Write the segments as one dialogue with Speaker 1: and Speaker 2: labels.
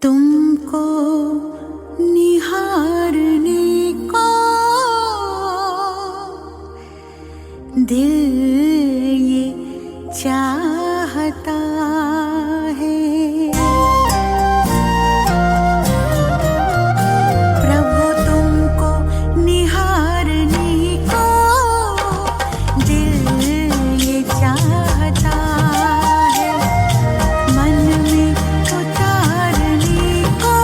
Speaker 1: तुमको निहारने को दिल ये चाहता है। प्रभु तुमको निहारने को दिल ये चाहता है। मन में उतारने को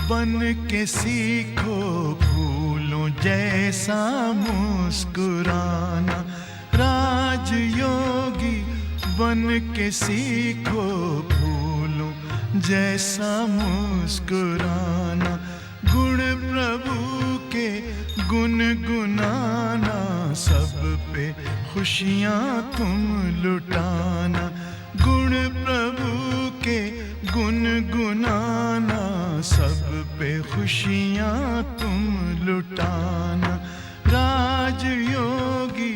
Speaker 2: बन के सीखो फूलों जैसा मुस्कुराना। राजयोगी बन के सीखो फूलों जैसा मुस्कुराना। गुण प्रभु के गुनगुनाना, सब पे खुशियाँ तुम लुटाना। गुण प्रभु के गुनगुनाना, सब पे खुशियाँ तुम लुटाना। राजयोगी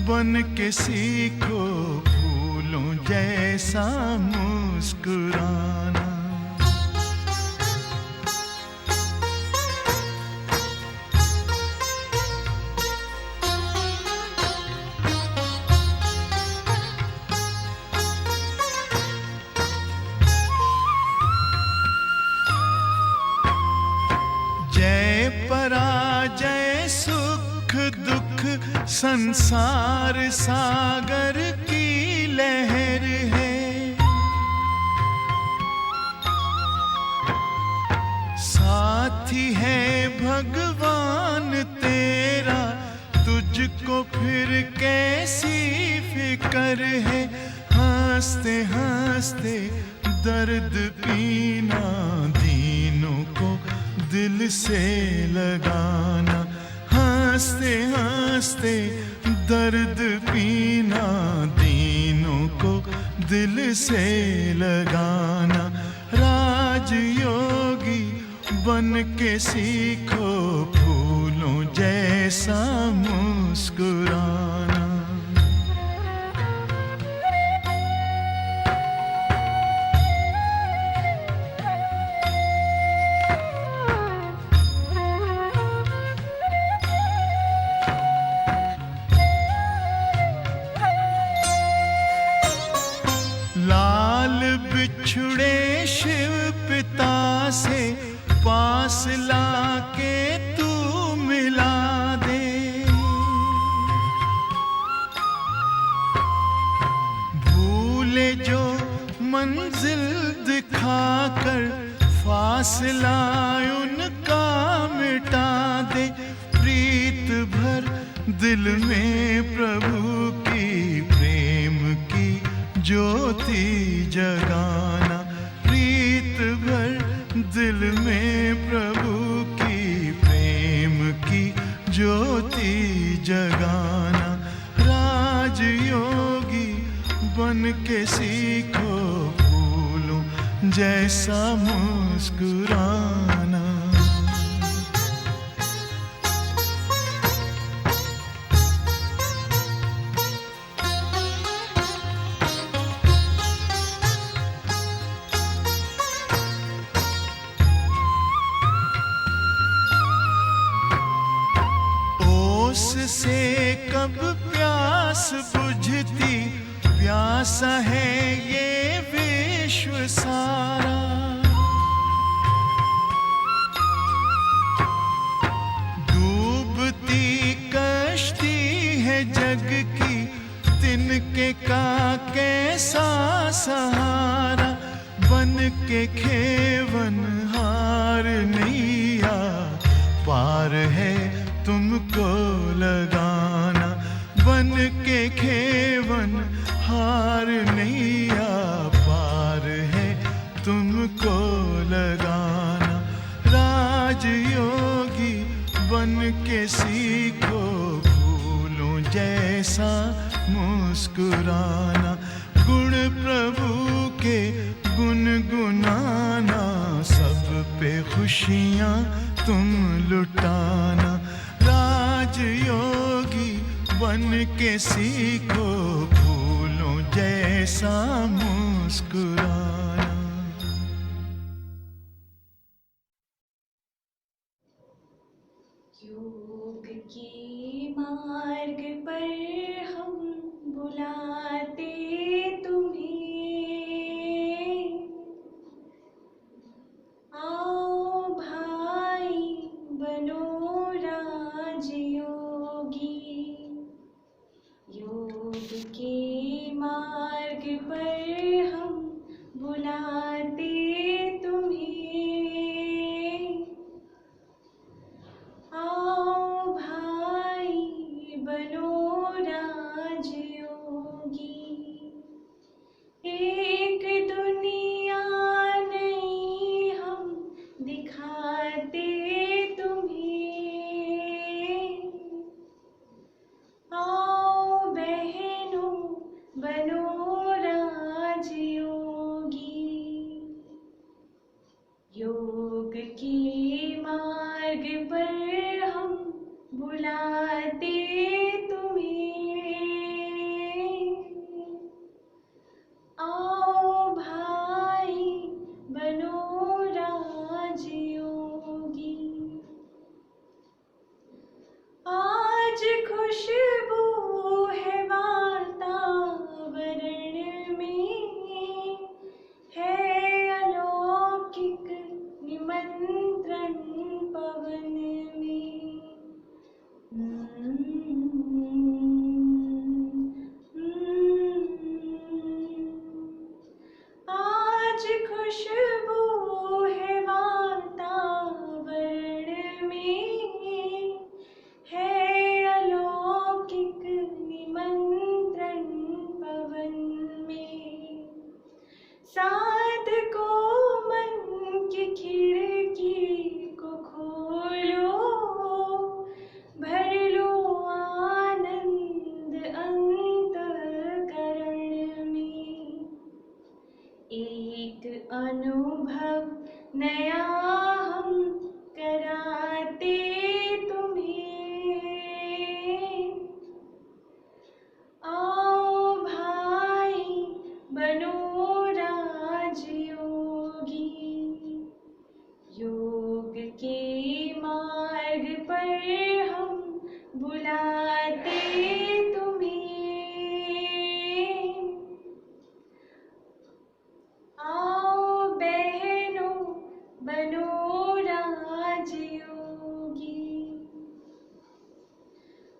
Speaker 2: बन के सीखो फूलों जैसा मुस्कुराना। पराजय सुख दुख संसार सागर की लहर है। साथी है भगवान तेरा, तुझको फिर कैसी फिकर है। हंसते हंसते दर्द पीना, दीनों को दिल से लगाना। हंसते हंसते दर्द पीना, दीनों को दिल से लगाना। राजयोगी बन के सीखो फूलों जैसा मुस्कुराना। बिछुड़े शिव पिता से पास लाके तू मिला दे। भूले जो मंजिल दिखाकर, फासला उनका मिटा दे। प्रीत भर दिल में प्रभु की, प्रेम की ज्योति जगाना। प्रीत भर दिल में प्रभु की, प्रेम की ज्योति जगाना। राजयोगी बन के सीखो फूलों जैसा मुस्कुराना। से कब प्यास बुझती, प्यासा है ये विश्व सारा। डूबती कश्ती है जग की, तिनके का कैसा सहारा। बन के खेवन हार नैया, पार है तुमको लगाना। बन के खेवन हार नैया, पार है तुमको लगाना। राजयोगी बन के सीखो फूलों जैसा मुस्कुराना। गुण प्रभु के गुनगुनाना, सब पे खुशियाँ तुम लुटाना। राजयोगी बन के सीखो फूलों जैसा मुस्कुराना।
Speaker 3: योग के मार्ग पर हम बुलाते तुम्हें, आओ भाई बनो राजयोगी। योग के मार्ग पर हम बुलाते तुम्हें, खुशबू है वातावरण में, है अलौकिक निमंत्रण पवन में। आज खुशबू है वातावरण में, है अलौकिक निमंत्रण पवन में। साधको मन की खिड़की को खोलो, भर लो आनंद अंतःकरण में। एक अनुभव नया हम कराते तुम्हें। आओ भाई बनो राजयोगी, योग के मार्ग पर हम बुलाते तुम्हें। आओ बहनों बनो राजयोगी।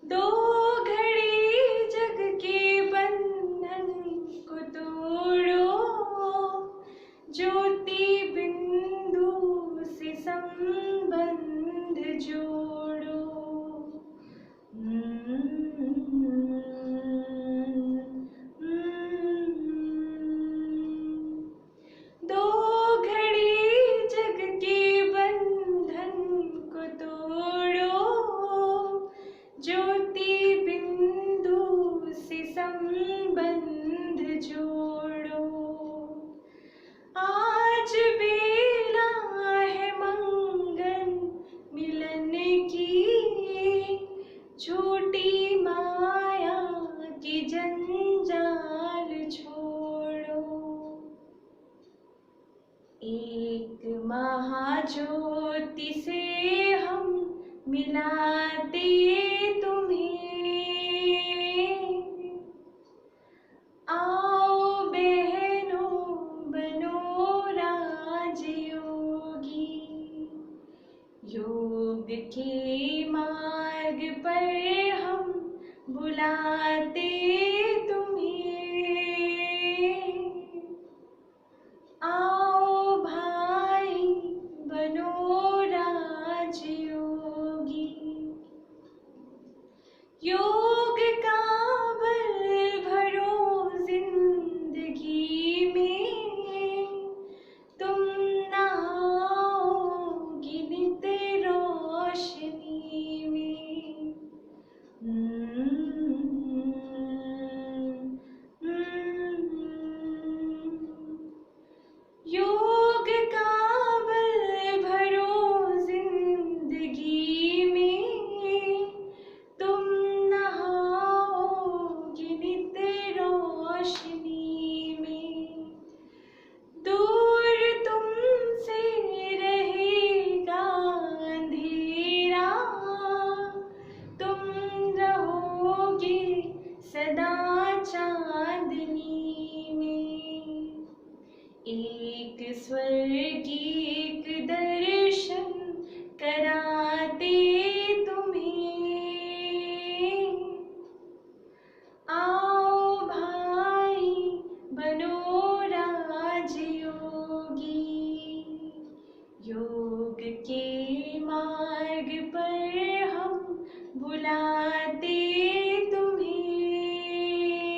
Speaker 3: दो घड़ी जग के बंधन को तोड़ो, ज्योति बिंदु से संबंध जोड़ो। दो घड़ी जग के बंधन को तोड़ो, ज्योति बिंदु से संबंध जोड़ो। आज बेला है मंगल मिलन की, छोटी माया की जंजाल छोड़ो। एक महाज्योति से हम मिलाते तुम्हें। आओ बहनों बनो राजयोगी, योग के मार्ग पर हम बुलाते तुम्हें। आओ भाई बनो राजयोगी, योग का बल भरो जिंदगी में। तुम नहाओगी नित रोशनी में। योग का बल भरो जिंदगी में, तुम नहाओगी नित रोशनी में। दूर तुमसे रहेगा अंधेरा, तुम रहोगे सदा चांदनी में। एक स्वर्गीक दर्शन कराते तुम्हें। आओ भाई बनो राजयोगी, योग के मार्ग पर हम बुलाते तुम्हें।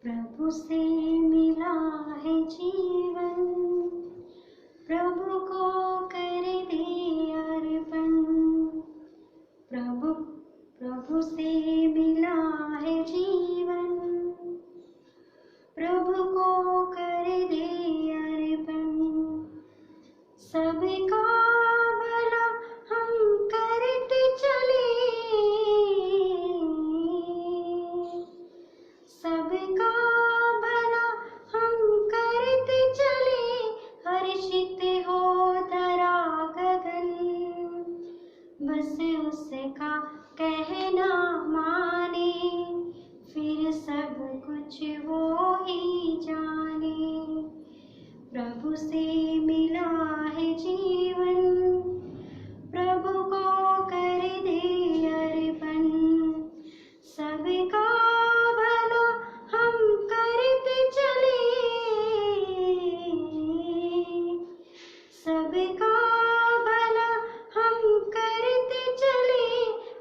Speaker 3: प्रभु से मिला है जीवन, प्रभु को कर दे अर्पण। प्रभु से मिला है जीवन, प्रभु को कर दे अर्पण। सबका भला हम करते चले, सबका भला हम करते चले, हर्षित हो धरा गगन। बस उसका कहना माने, फिर सब कुछ वो ही जाने। प्रभु से मिला है जीवन, प्रभु को कर दे अर्पण। सबका भला हम करते चले, सबका भला हम करते चले,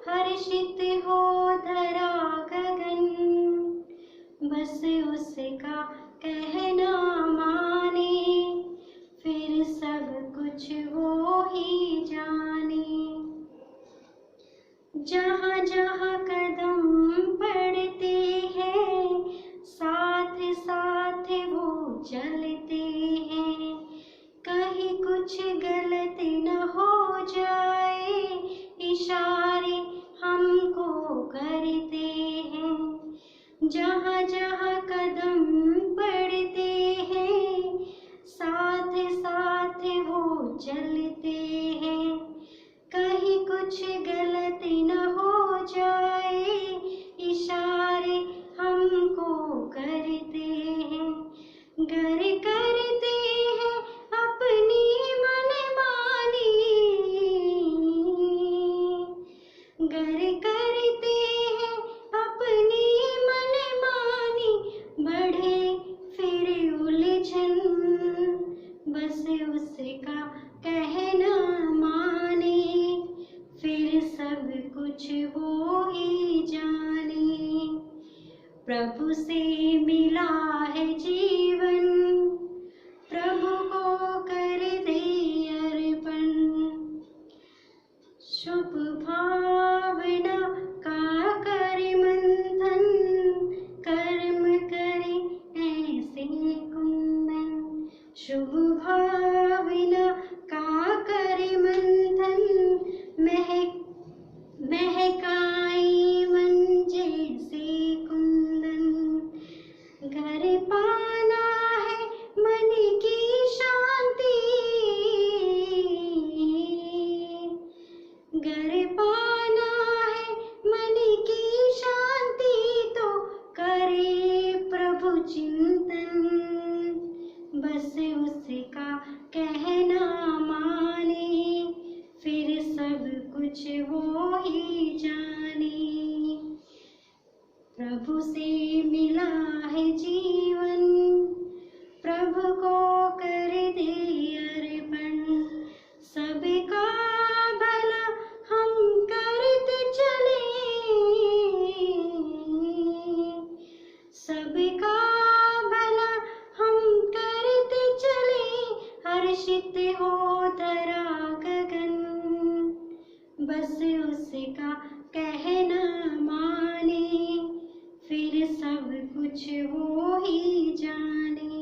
Speaker 3: हर्षित हो धरा गगन। बस उसका कहना माने, फिर सब कुछ वो ही जाने। जहाँ जहाँ कदम पड़ते हैं, साथ साथ वो चलते हैं। कहीं कुछ गलत न हो जाए, इशारे हमको करते हैं। जहाँ जहाँ कदम पड़ते हैं, साथ साथ वो चलते हैं। कहीं कुछ गलत न हो जाए, इशारे हमको करते हैं। गर करते हैं अपनी मनमानी, गर करते हैं अपनी मनमानी। बढ़े फिर उलझन, बस उसका कहना माने, फिर सब कुछ वो ही जाने। प्रभु से मिला है जीवन, प्रभु को कर दे अर्पण। शुभ भावना का कर मंथन, कर्म करे ऐसे कुंदन। शुभ भावना का कर मंथन, महकाई मन जैसे कुंदन। घर पाना है मन की शांति, घर पाना है मन की शांति। तो करे प्रभु चिंतन, बस उसका कहना माने, फिर सब कुछ वो ही जाने। प्रभु से मिला है जीवन, प्रभु को कर दे अर्पण। सबका भला हम करते चले, सबका भला हम करते चले, हर्षित हो धरा गगन। बस उसका कहना माने, फिर सब कुछ वो ही जाने।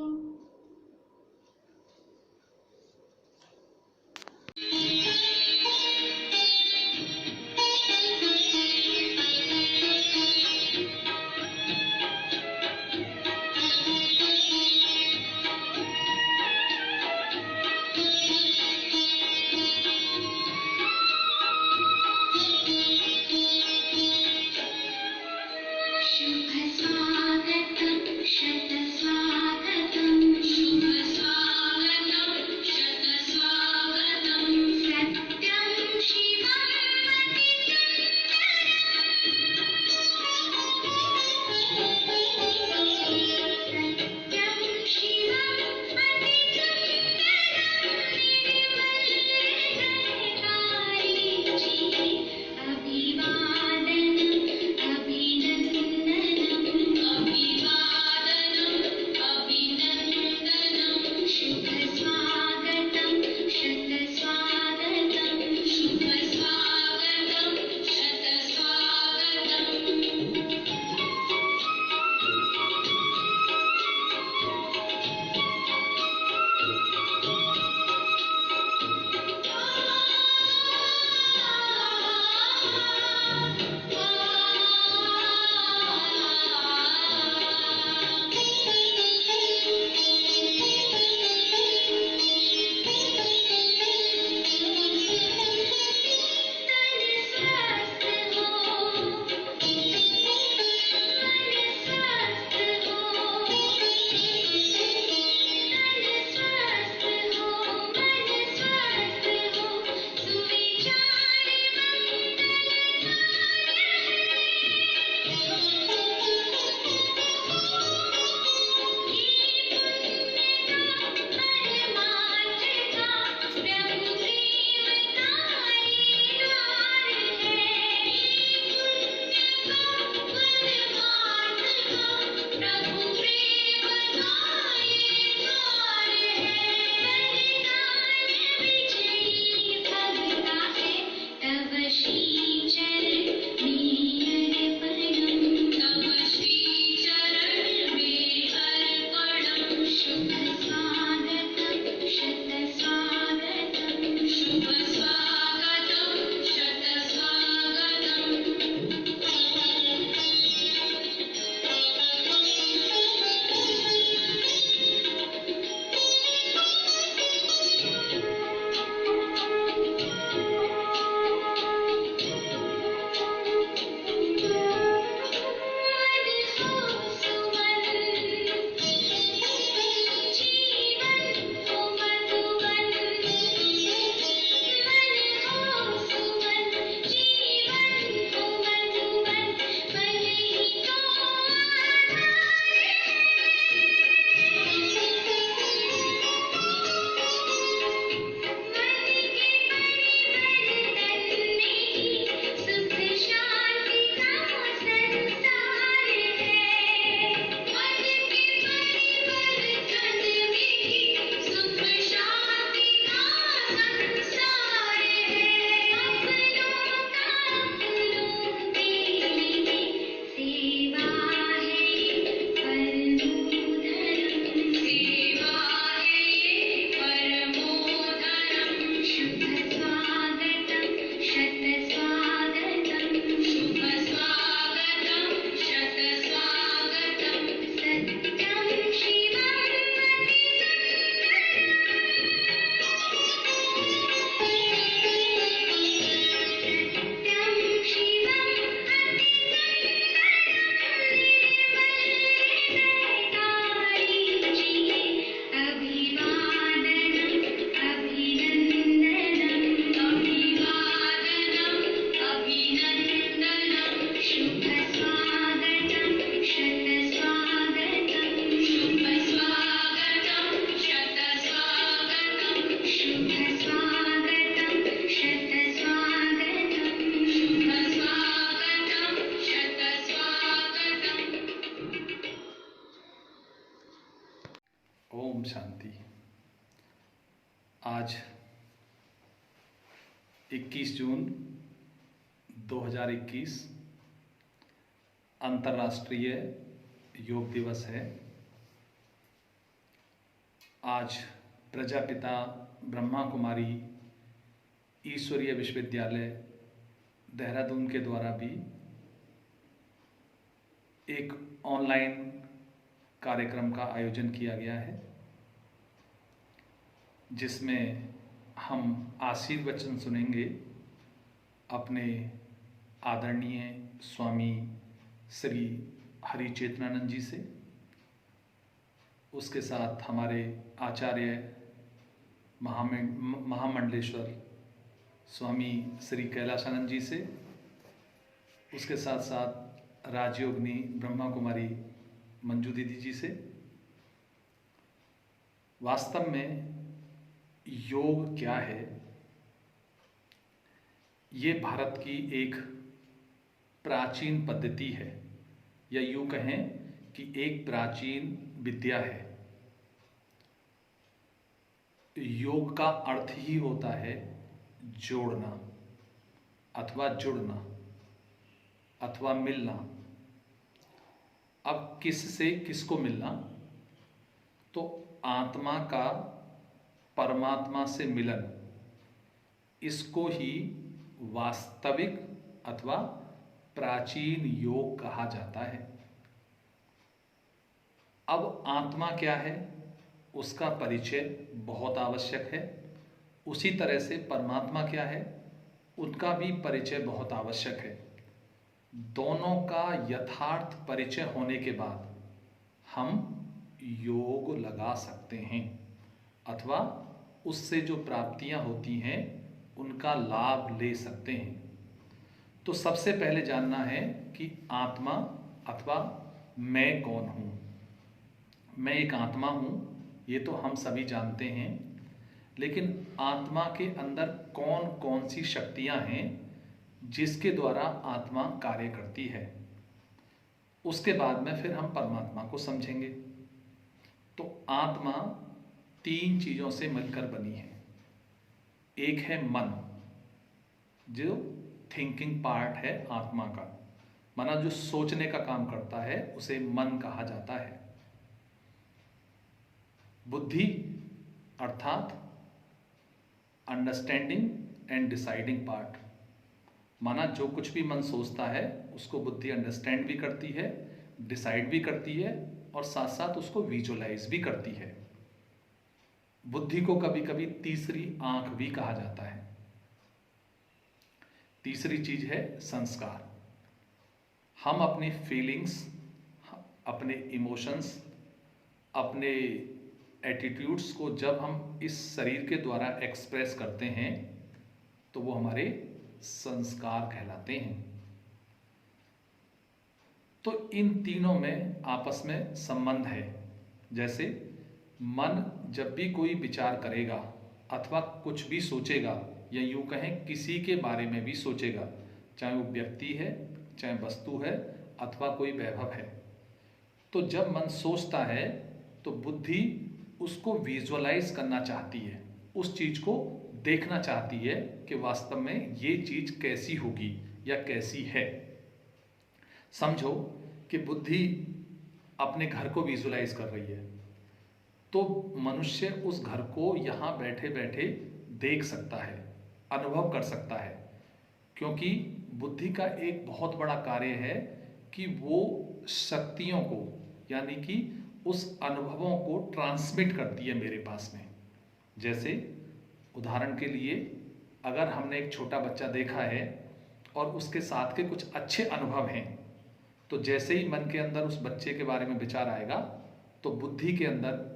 Speaker 4: 21 जून 2021 अंतर्राष्ट्रीय योग दिवस है। आज प्रजापिता ब्रह्मा कुमारी ईश्वरीय विश्वविद्यालय देहरादून के द्वारा भी एक ऑनलाइन कार्यक्रम का आयोजन किया गया है, जिसमें हम आशीर्वचन सुनेंगे अपने आदरणीय स्वामी श्री हरि चेतनानंद जी से। उसके साथ हमारे आचार्य महामंडलेश्वर स्वामी श्री कैलाशानंद जी से, उसके साथ साथ राजयोगिनी ब्रह्मा कुमारी मंजू दीदी जी से। वास्तव में योग क्या है? ये भारत की एक प्राचीन पद्धति है, या यूँ कहें कि एक प्राचीन विद्या है। योग का अर्थ ही होता है जोड़ना अथवा जुड़ना अथवा मिलना। अब किस से किसको मिलना? तो आत्मा का परमात्मा से मिलन, इसको ही वास्तविक अथवा प्राचीन योग कहा जाता है। अब आत्मा क्या है, उसका परिचय बहुत आवश्यक है। उसी तरह से परमात्मा क्या है, उनका भी परिचय बहुत आवश्यक है। दोनों का यथार्थ परिचय होने के बाद हम योग लगा सकते हैं, अथवा उससे जो प्राप्तियां होती हैं उनका लाभ ले सकते हैं। तो सबसे पहले जानना है कि आत्मा अथवा मैं कौन हूँ। मैं एक आत्मा हूँ, ये तो हम सभी जानते हैं, लेकिन आत्मा के अंदर कौन कौन सी शक्तियाँ हैं जिसके द्वारा आत्मा कार्य करती है। उसके बाद में फिर हम परमात्मा को समझेंगे। तो आत्मा 3 चीज़ों से मिलकर बनी है। एक है मन, जो थिंकिंग पार्ट है आत्मा का, माना जो सोचने का काम करता है उसे मन कहा जाता है। बुद्धि अर्थात अंडरस्टैंडिंग एंड डिसाइडिंग पार्ट, माना जो कुछ भी मन सोचता है उसको बुद्धि अंडरस्टैंड भी करती है, डिसाइड भी करती है और साथ साथ उसको विजुअलाइज भी करती है। बुद्धि को कभी कभी तीसरी आंख भी कहा जाता है। तीसरी चीज है संस्कार। हम अपने फीलिंग्स, अपने इमोशंस, अपने एटीट्यूड्स को जब हम इस शरीर के द्वारा एक्सप्रेस करते हैं तो वो हमारे संस्कार कहलाते हैं। तो इन तीनों में आपस में संबंध है। जैसे मन जब भी कोई विचार करेगा अथवा कुछ भी सोचेगा, या यूँ कहें किसी के बारे में भी सोचेगा, चाहे वो व्यक्ति है, चाहे वस्तु है अथवा कोई वैभव है, तो जब मन सोचता है तो बुद्धि उसको विजुअलाइज करना चाहती है, उस चीज़ को देखना चाहती है कि वास्तव में ये चीज़ कैसी होगी या कैसी है। समझो कि बुद्धि अपने घर को विजुअलाइज कर रही है, तो मनुष्य उस घर को यहाँ बैठे बैठे देख सकता है, अनुभव कर सकता है, क्योंकि बुद्धि का एक बहुत बड़ा कार्य है कि वो शक्तियों को, यानी कि उस अनुभवों को ट्रांसमिट करती है मेरे पास में। जैसे उदाहरण के लिए, अगर हमने एक छोटा बच्चा देखा है और उसके साथ के कुछ अच्छे अनुभव हैं, तो जैसे ही मन के अंदर उस बच्चे के बारे में विचार आएगा तो बुद्धि के अंदर,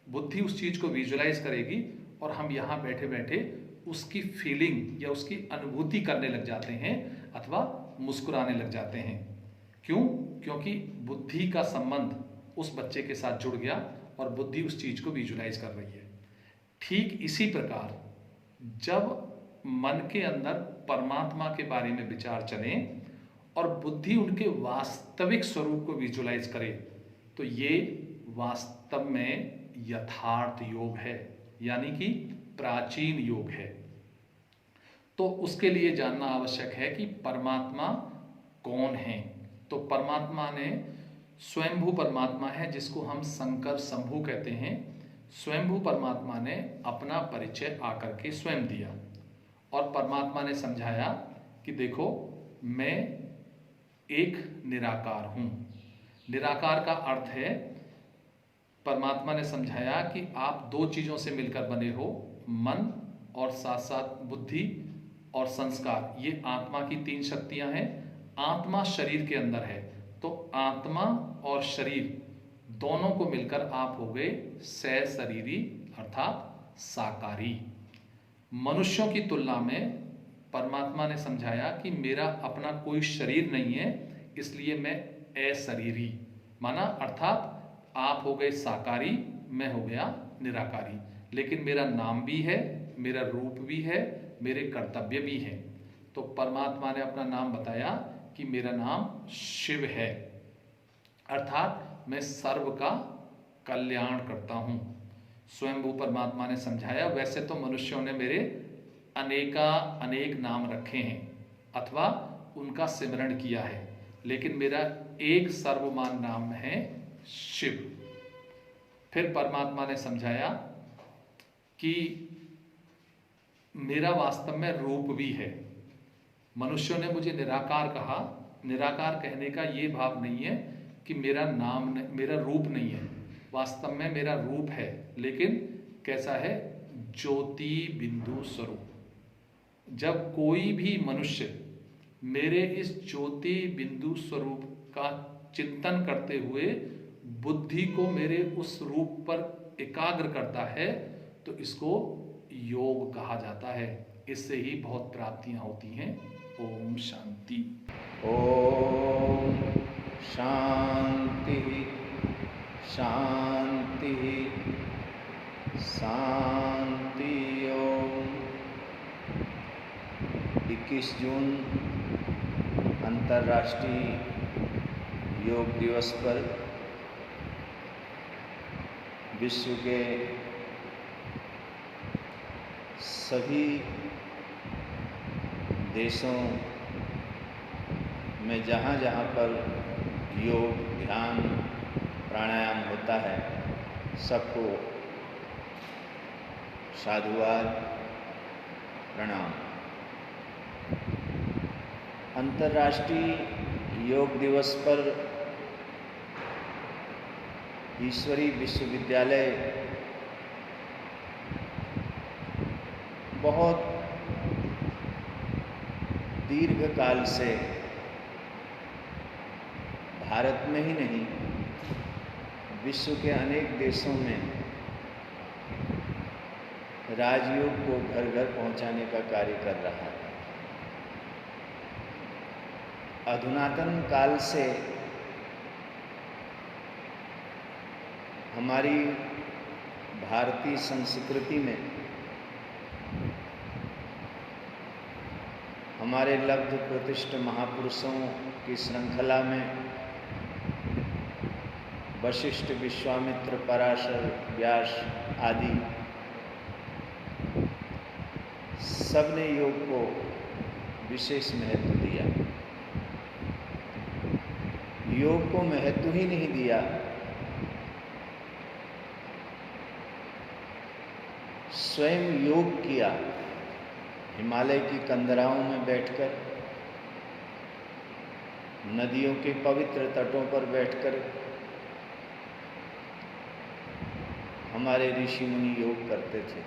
Speaker 4: बुद्धि उस चीज़ को विजुअलाइज करेगी और हम यहाँ बैठे बैठे उसकी फीलिंग या उसकी अनुभूति करने लग जाते हैं अथवा मुस्कुराने लग जाते हैं। क्यों? क्योंकि बुद्धि का संबंध उस बच्चे के साथ जुड़ गया और बुद्धि उस चीज़ को विजुअलाइज कर रही है। ठीक इसी प्रकार जब मन के अंदर परमात्मा के बारे में विचार चले और बुद्धि उनके वास्तविक स्वरूप को विजुअलाइज करे, तो ये वास्तव में यथार्थ योग है, यानी कि प्राचीन योग है। तो उसके लिए जानना आवश्यक है कि परमात्मा कौन है। तो परमात्मा ने स्वयंभू परमात्मा है, जिसको हम शंकर शंभु कहते हैं। स्वयंभू परमात्मा ने अपना परिचय आकर के स्वयं दिया और परमात्मा ने समझाया कि देखो मैं एक निराकार हूँ। निराकार का अर्थ है, परमात्मा ने समझाया कि आप दो चीज़ों से मिलकर बने हो, मन और साथ साथ बुद्धि और संस्कार। ये आत्मा की तीन शक्तियाँ हैं। आत्मा शरीर के अंदर है, तो आत्मा और शरीर दोनों को मिलकर आप हो गए सशरीरी अर्थात साकारी। मनुष्यों की तुलना में परमात्मा ने समझाया कि मेरा अपना कोई शरीर नहीं है, इसलिए मैं अशरीरी माना, अर्थात आप हो गए साकारी, मैं हो गया निराकारी। लेकिन मेरा नाम भी है, मेरा रूप भी है, मेरे कर्तव्य भी हैं। तो परमात्मा ने अपना नाम बताया कि मेरा नाम शिव है, अर्थात मैं सर्व का कल्याण करता हूँ। स्वयंभू परमात्मा ने समझाया। वैसे तो मनुष्यों ने मेरे अनेक नाम रखे हैं अथवा उनका सिमरण किया है, लेकिन मेरा एक सर्वमान नाम है शिव। फिर परमात्मा ने समझाया कि मेरा वास्तव में रूप भी है। मनुष्यों ने मुझे निराकार कहा। निराकार कहने का ये भाव नहीं है कि मेरा रूप नहीं है। वास्तव में मेरा रूप है, लेकिन कैसा है? ज्योति बिंदु स्वरूप। जब कोई भी मनुष्य मेरे इस ज्योति बिंदु स्वरूप का चिंतन करते हुए बुद्धि को मेरे उस रूप पर एकाग्र करता है, तो इसको योग कहा जाता है। इससे ही बहुत प्राप्तियां होती हैं। ओम शांति।
Speaker 5: ओम शांति शांति शांति। ओम 21 जून अंतर्राष्ट्रीय योग दिवस पर विश्व के सभी देशों में जहाँ जहाँ पर योग, ध्यान, प्राणायाम होता है, सबको साधुवाद, प्रणाम। अंतर्राष्ट्रीय योग दिवस पर ईश्वरी विश्वविद्यालय बहुत दीर्घ काल से भारत में ही नहीं, विश्व के अनेक देशों में राजयोग को घर घर पहुंचाने का कार्य कर रहा है। अधुनातन काल से हमारी भारतीय संस्कृति में हमारे लब्ध प्रतिष्ठ महापुरुषों की श्रृंखला में वशिष्ठ, विश्वामित्र, पराशर, व्यास आदि सबने योग को विशेष महत्व दिया। योग को महत्व ही नहीं दिया, स्वयं योग किया। हिमालय की कंदराओं में बैठकर, नदियों के पवित्र तटों पर बैठकर हमारे ऋषि मुनि योग करते थे।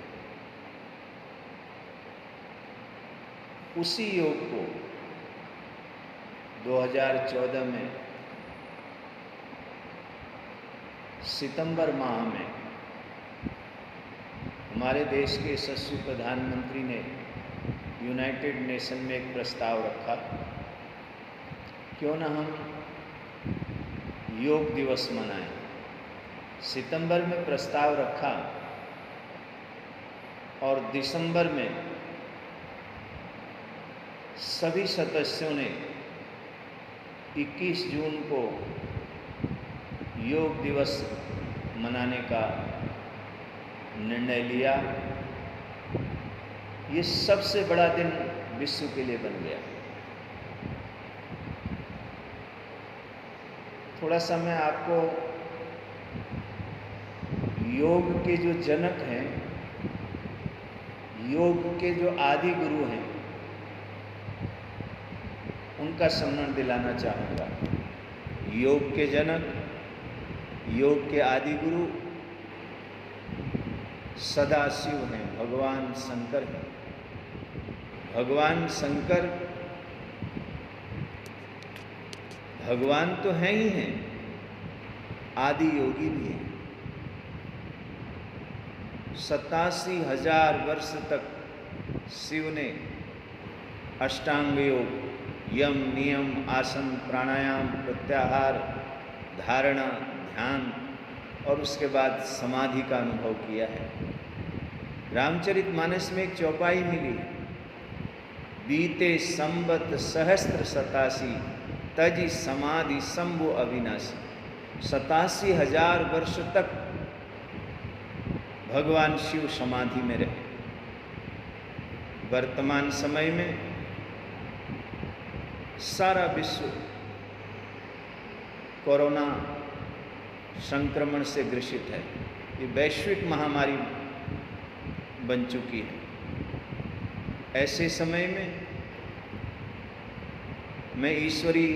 Speaker 5: उसी योग को 2014 में सितंबर माह में हमारे देश के यशस्वी प्रधानमंत्री ने यूनाइटेड नेशन में एक प्रस्ताव रखा, क्यों न हम योग दिवस मनाएं। सितंबर में प्रस्ताव रखा और दिसंबर में सभी सदस्यों ने 21 जून को योग दिवस मनाने का निर्णय लिया। ये सबसे बड़ा दिन विश्व के लिए बन गया। थोड़ा सा मैं आपको योग के जो जनक हैं, योग के जो आदि गुरु हैं, उनका स्मरण दिलाना चाहूँगा। योग के जनक, योग के आदि गुरु सदाशिव हैं, भगवान शंकर हैं। भगवान शंकर भगवान तो हैं ही हैं, आदि योगी भी हैं। 87,000 वर्ष तक शिव ने अष्टांग योग, यम, नियम, आसन, प्राणायाम, प्रत्याहार, धारणा, ध्यान और उसके बाद समाधि का अनुभव किया है। रामचरितमानस में एक चौपाई मिली, बीते संवत सहस्त्र 87 तजी समाधि शंभु अविनाशी। 87,000 वर्ष तक भगवान शिव समाधि में रहे। वर्तमान समय में सारा विश्व कोरोना संक्रमण से ग्रसित है। ये वैश्विक महामारी बन चुकी है। ऐसे समय में मैं ईश्वरी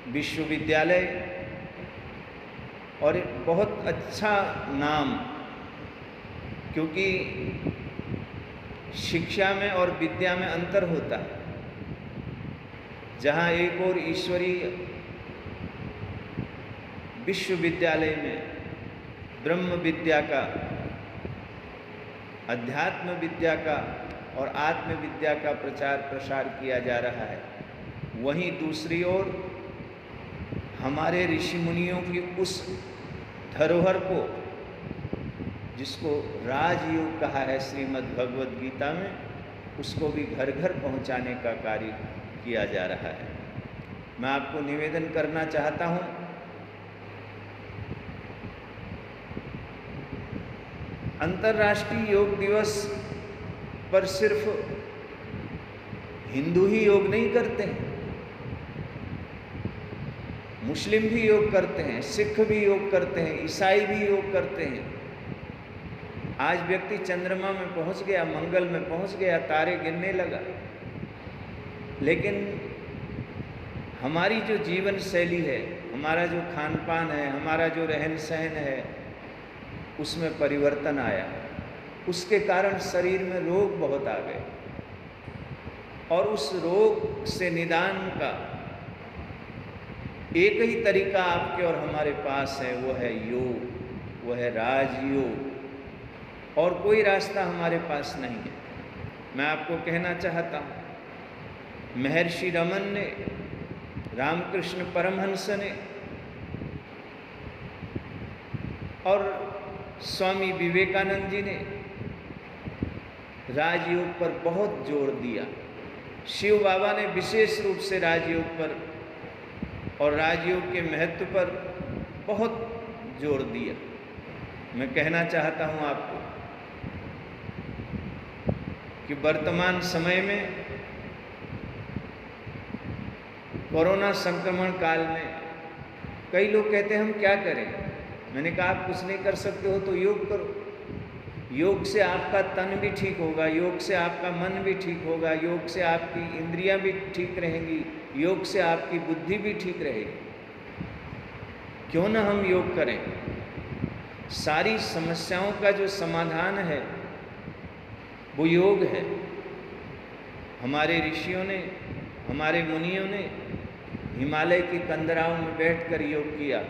Speaker 5: विश्वविद्यालय और एक बहुत अच्छा नाम, क्योंकि शिक्षा में और विद्या में अंतर होता है। जहाँ एक और ईश्वरी विश्वविद्यालय में ब्रह्म विद्या का, अध्यात्म विद्या का और आत्म विद्या का प्रचार प्रसार किया जा रहा है, वहीं दूसरी ओर हमारे ऋषि मुनियों की उस धरोहर को, जिसको राजयोग कहा है श्रीमद् भगवद गीता में, उसको भी घर घर पहुंचाने का कार्य किया जा रहा है। मैं आपको निवेदन करना चाहता हूं, अंतर्राष्ट्रीय योग दिवस पर सिर्फ हिंदू ही योग नहीं करते हैं, मुस्लिम भी योग करते हैं, सिख भी योग करते हैं, ईसाई भी योग करते हैं। आज व्यक्ति चंद्रमा में पहुंच गया, मंगल में पहुंच गया, तारे गिनने लगा, लेकिन हमारी जो जीवन शैली है, हमारा जो खान पान है, हमारा जो रहन सहन है, उसमें परिवर्तन आया। उसके कारण शरीर में रोग बहुत आ गए, और उस रोग से निदान का एक ही तरीका आपके और हमारे पास है, वो है योग, वो है राजयोग, और कोई रास्ता हमारे पास नहीं है। मैं आपको कहना चाहता हूँ, महर्षि रमन ने, रामकृष्ण परमहंस ने और स्वामी विवेकानंद जी ने राजयोग पर बहुत जोर दिया। शिव बाबा ने विशेष रूप से राजयोग पर और राजयोग के महत्व पर बहुत जोर दिया। मैं कहना चाहता हूँ आपको कि वर्तमान समय में कोरोना संक्रमण काल में कई लोग कहते हैं हम क्या करें। मैंने कहा आप कुछ नहीं कर सकते हो तो योग करो। योग से आपका तन भी ठीक होगा, योग से आपका मन भी ठीक होगा, योग से आपकी इंद्रियां भी ठीक रहेंगी, योग से आपकी बुद्धि भी ठीक रहेगी। क्यों ना हम योग करें। सारी समस्याओं का जो समाधान है वो योग है। हमारे ऋषियों ने, हमारे मुनियों ने हिमालय की कंदराओं में बैठकर योग किया।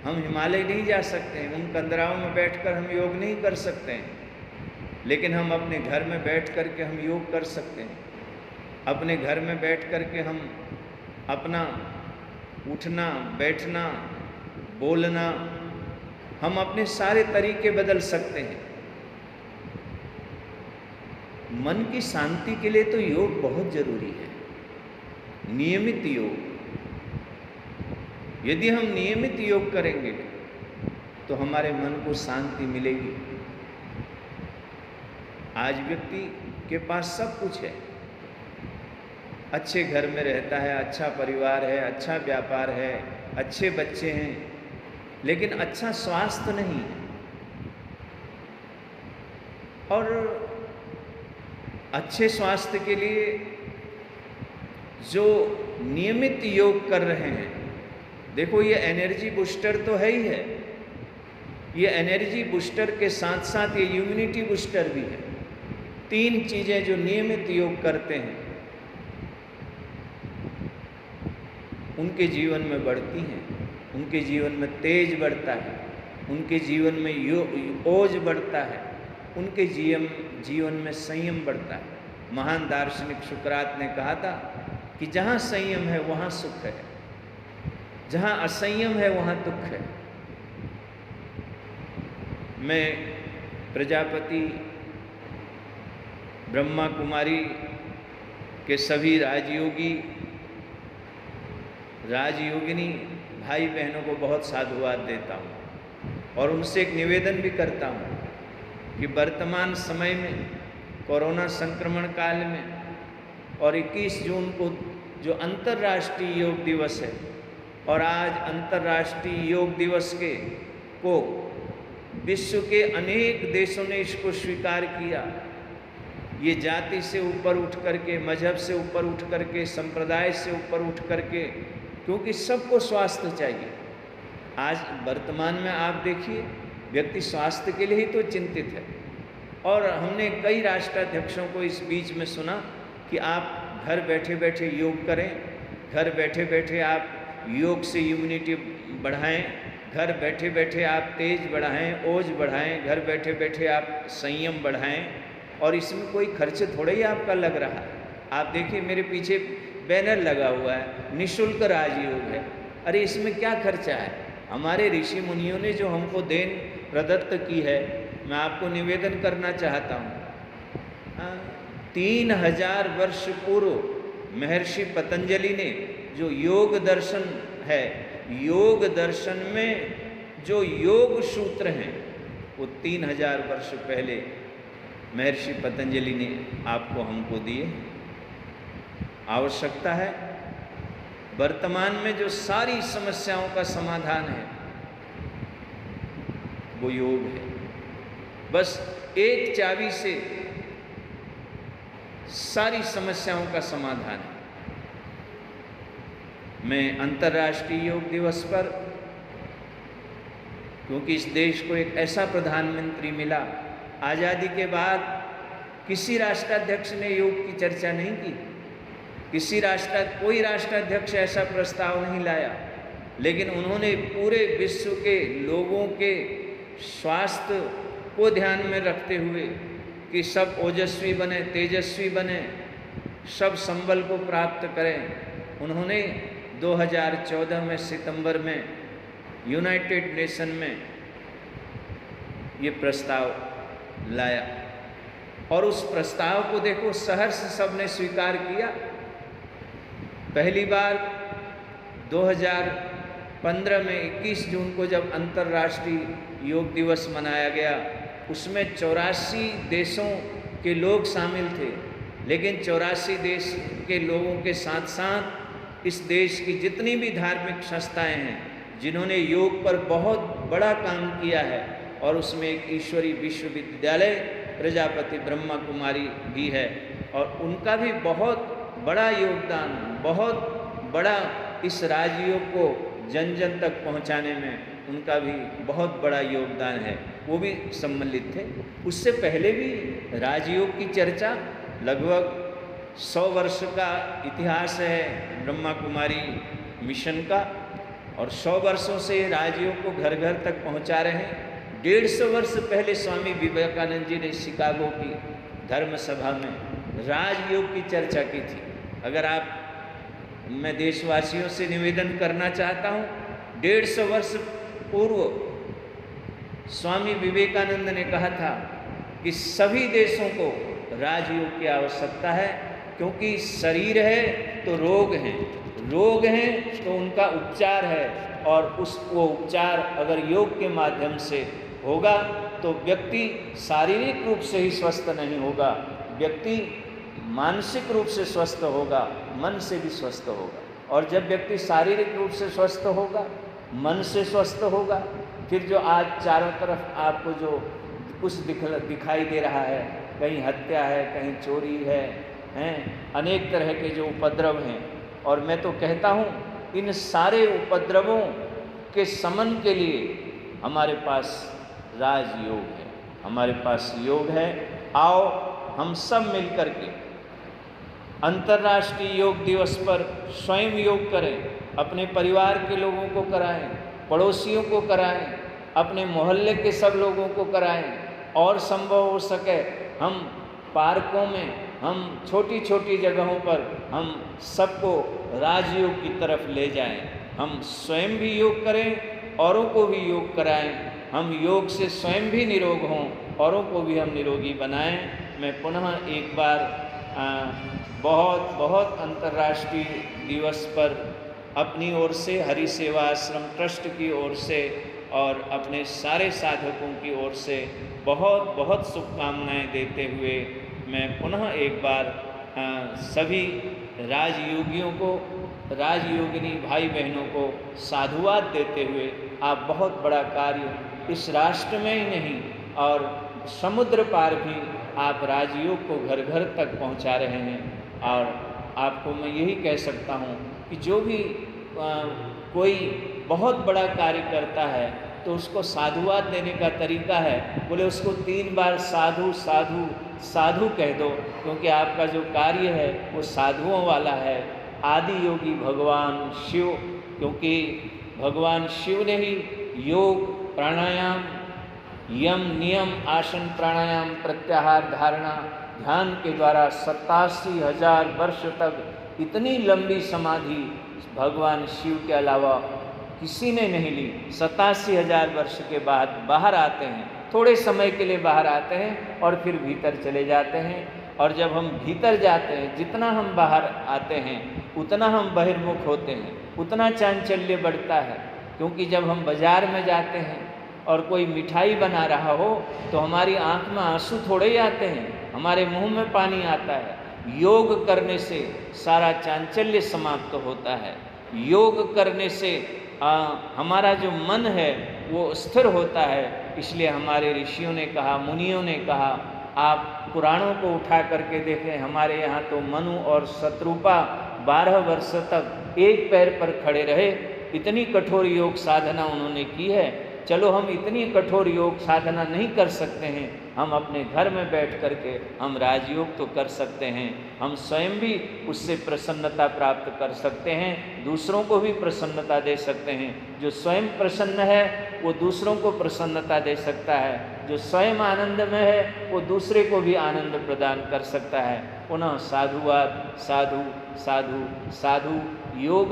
Speaker 5: हम हिमालय नहीं जा सकते हैं, उन कंदराओं में बैठकर हम योग नहीं कर सकते हैं, लेकिन हम अपने घर में बैठ कर के हम योग कर सकते हैं। अपने घर में बैठ कर के हम अपना उठना, बैठना, बोलना, हम अपने सारे तरीके बदल सकते हैं। मन की शांति के लिए तो योग बहुत जरूरी है, नियमित योग। यदि हम नियमित योग करेंगे तो हमारे मन को शांति मिलेगी। आज व्यक्ति के पास सब कुछ है, अच्छे घर में रहता है, अच्छा परिवार है, अच्छा व्यापार है, अच्छे बच्चे हैं, लेकिन अच्छा स्वास्थ्य नहीं है। और अच्छे स्वास्थ्य के लिए जो नियमित योग कर रहे हैं, देखो ये एनर्जी बूस्टर तो है ही है, ये एनर्जी बूस्टर के साथ साथ ये इम्यूनिटी बूस्टर भी है। 3 चीज़ें जो नियमित योग करते हैं उनके जीवन में बढ़ती हैं, उनके जीवन में तेज बढ़ता है, उनके जीवन में ओज बढ़ता है, उनके जीवन में संयम बढ़ता है। महान दार्शनिक सुकरात ने कहा था कि जहाँ संयम है वहाँ सुख है, जहाँ असंयम है वहाँ दुख है। मैं प्रजापति ब्रह्मा कुमारी के सभी राजयोगिनी भाई बहनों को बहुत साधुवाद देता हूँ और उनसे एक निवेदन भी करता हूँ कि वर्तमान समय में कोरोना संक्रमण काल में और 21 जून को जो अंतर्राष्ट्रीय योग दिवस है, और आज अंतर्राष्ट्रीय योग दिवस को विश्व के अनेक देशों ने इसको स्वीकार किया। ये जाति से ऊपर उठ करके, मजहब से ऊपर उठ करके, संप्रदाय से ऊपर उठ करके, क्योंकि सबको स्वास्थ्य चाहिए। आज वर्तमान में आप देखिए व्यक्ति स्वास्थ्य के लिए ही तो चिंतित है। और हमने कई राष्ट्राध्यक्षों को इस बीच में सुना कि आप घर बैठे बैठे योग करें, घर बैठे बैठे आप योग से इम्यूनिटी बढ़ाएं, घर बैठे बैठे आप तेज बढ़ाएं, ओज बढ़ाएं, घर बैठे बैठे आप संयम बढ़ाएं, और इसमें कोई खर्च थोड़ा ही आपका लग रहा है। आप देखिए मेरे पीछे बैनर लगा हुआ है, निःशुल्क राजयोग है। अरे इसमें क्या खर्चा है? हमारे ऋषि मुनियों ने जो हमको देन प्रदत्त की है, मैं आपको निवेदन करना चाहता हूँ। 3000 वर्ष पूर्व महर्षि पतंजलि ने जो योग दर्शन है, योग दर्शन में जो योग सूत्र हैं वो 3000 वर्ष पहले महर्षि पतंजलि ने आपको हमको दिए। आवश्यकता है वर्तमान में जो सारी समस्याओं का समाधान है वो योग है। बस एक चाबी से सारी समस्याओं का समाधान है। मैं अंतर्राष्ट्रीय योग दिवस पर, क्योंकि इस देश को एक ऐसा प्रधानमंत्री मिला, आज़ादी के बाद किसी राष्ट्राध्यक्ष ने योग की चर्चा नहीं की, कोई राष्ट्राध्यक्ष ऐसा प्रस्ताव नहीं लाया, लेकिन उन्होंने पूरे विश्व के लोगों के स्वास्थ्य को ध्यान में रखते हुए कि सब ओजस्वी बने, तेजस्वी बने, सब संबल को प्राप्त करें, उन्होंने 2014 में सितंबर में यूनाइटेड नेशन में ये प्रस्ताव लाया। और उस प्रस्ताव को देखो सहर्ष सबने स्वीकार किया। पहली बार 2015 में 21 जून को जब अंतर्राष्ट्रीय योग दिवस मनाया गया, उसमें 84 देशों के लोग शामिल थे। लेकिन 84 देश के लोगों के साथ साथ इस देश की जितनी भी धार्मिक संस्थाएं हैं जिन्होंने योग पर बहुत बड़ा काम किया है, और उसमें एक ईश्वरी विश्वविद्यालय प्रजापति ब्रह्मा कुमारी भी है, और उनका भी बहुत बड़ा योगदान, बहुत बड़ा इस राजयोग को जन जन तक पहुंचाने में उनका भी बहुत बड़ा योगदान है, वो भी सम्मिलित थे। उससे पहले भी राजयोग की चर्चा, लगभग 100 वर्ष का इतिहास है ब्रह्मा कुमारी मिशन का, और 100 वर्षों से राजयोग को घर घर तक पहुंचा रहे हैं। 150 वर्ष पहले स्वामी विवेकानंद जी ने शिकागो की धर्म सभा में राजयोग की चर्चा की थी। अगर आप, मैं देशवासियों से निवेदन करना चाहता हूँ, 150 वर्ष पूर्व स्वामी विवेकानंद ने कहा था कि सभी देशों को राजयोग की आवश्यकता है, क्योंकि शरीर है तो रोग हैं, रोग हैं तो उनका उपचार है, और वो उपचार अगर योग के माध्यम से होगा तो व्यक्ति शारीरिक रूप से ही स्वस्थ नहीं होगा, व्यक्ति मानसिक रूप से स्वस्थ होगा, मन से भी स्वस्थ होगा। और जब व्यक्ति शारीरिक रूप से स्वस्थ होगा, मन से स्वस्थ होगा, फिर जो आज चारों तरफ आपको जो कुछ दिखाई दे रहा है, कहीं हत्या है, कहीं चोरी है, अनेक तरह के जो उपद्रव हैं, और मैं तो कहता हूँ इन सारे उपद्रवों के शमन के लिए हमारे पास राजयोग है, हमारे पास योग है। आओ हम सब मिल कर के अंतर्राष्ट्रीय योग दिवस पर स्वयं योग करें, अपने परिवार के लोगों को कराएं, पड़ोसियों को कराएं, अपने मोहल्ले के सब लोगों को कराएं, और संभव हो सके हम पार्कों में, हम छोटी छोटी जगहों पर हम सबको राजयोग की तरफ ले जाएं। हम स्वयं भी योग करें, औरों को भी योग कराएं, हम योग से स्वयं भी निरोग हों, औरों को भी हम निरोगी बनाएं। मैं पुनः एक बार बहुत बहुत अंतर्राष्ट्रीय दिवस पर अपनी ओर से, हरि सेवा आश्रम ट्रस्ट की ओर से और अपने सारे साधकों की ओर से बहुत बहुत शुभकामनाएं देते हुए मैं पुनः एक बार सभी राजयोगियों को, राजयोगिनी भाई बहनों को साधुवाद देते हुए, आप बहुत बड़ा कार्य इस राष्ट्र में ही नहीं और समुद्र पार भी आप राजयोग को घर घर तक पहुंचा रहे हैं। और आपको मैं यही कह सकता हूं कि जो भी कोई बहुत बड़ा कार्य करता है तो उसको साधुवाद देने का तरीका है, बोले उसको 3 बार साधु साधु साधु कह दो, क्योंकि आपका जो कार्य है वो साधुओं वाला है। आदि योगी भगवान शिव, क्योंकि भगवान शिव ने ही योग, प्राणायाम, यम, नियम, आसन, प्राणायाम, प्रत्याहार, धारणा, ध्यान के द्वारा 87,000 वर्ष तक इतनी लंबी समाधि भगवान शिव के अलावा किसी ने नहीं ली। 87,000 वर्ष के बाद बाहर आते हैं, थोड़े समय के लिए बाहर आते हैं और फिर भीतर चले जाते हैं। और जब हम भीतर जाते हैं, जितना हम बाहर आते हैं उतना हम बहिर्मुख होते हैं, उतना चांचल्य बढ़ता है। क्योंकि जब हम बाजार में जाते हैं और कोई मिठाई बना रहा हो तो हमारी आंख में आंसू थोड़े ही आते हैं, हमारे मुंह में पानी आता है। योग करने से सारा चांचल्य समाप्त होता है। योग करने से हमारा जो मन है वो स्थिर होता है। इसलिए हमारे ऋषियों ने कहा, मुनियों ने कहा, आप पुराणों को उठा करके देखें, हमारे यहाँ तो मनु और शत्रुपा 12 वर्ष तक एक पैर पर खड़े रहे, इतनी कठोर योग साधना उन्होंने की है। चलो हम इतनी कठोर योग साधना नहीं कर सकते हैं, हम अपने घर में बैठ करके हम राजयोग तो कर सकते हैं। हम स्वयं भी उससे प्रसन्नता प्राप्त कर सकते हैं, दूसरों को भी प्रसन्नता दे सकते हैं। जो स्वयं प्रसन्न है वो दूसरों को प्रसन्नता दे सकता है, जो स्वयं आनंद में है वो दूसरे को भी आनंद प्रदान कर सकता है। पुनः साधुवाद, साधु साधु साधु, योग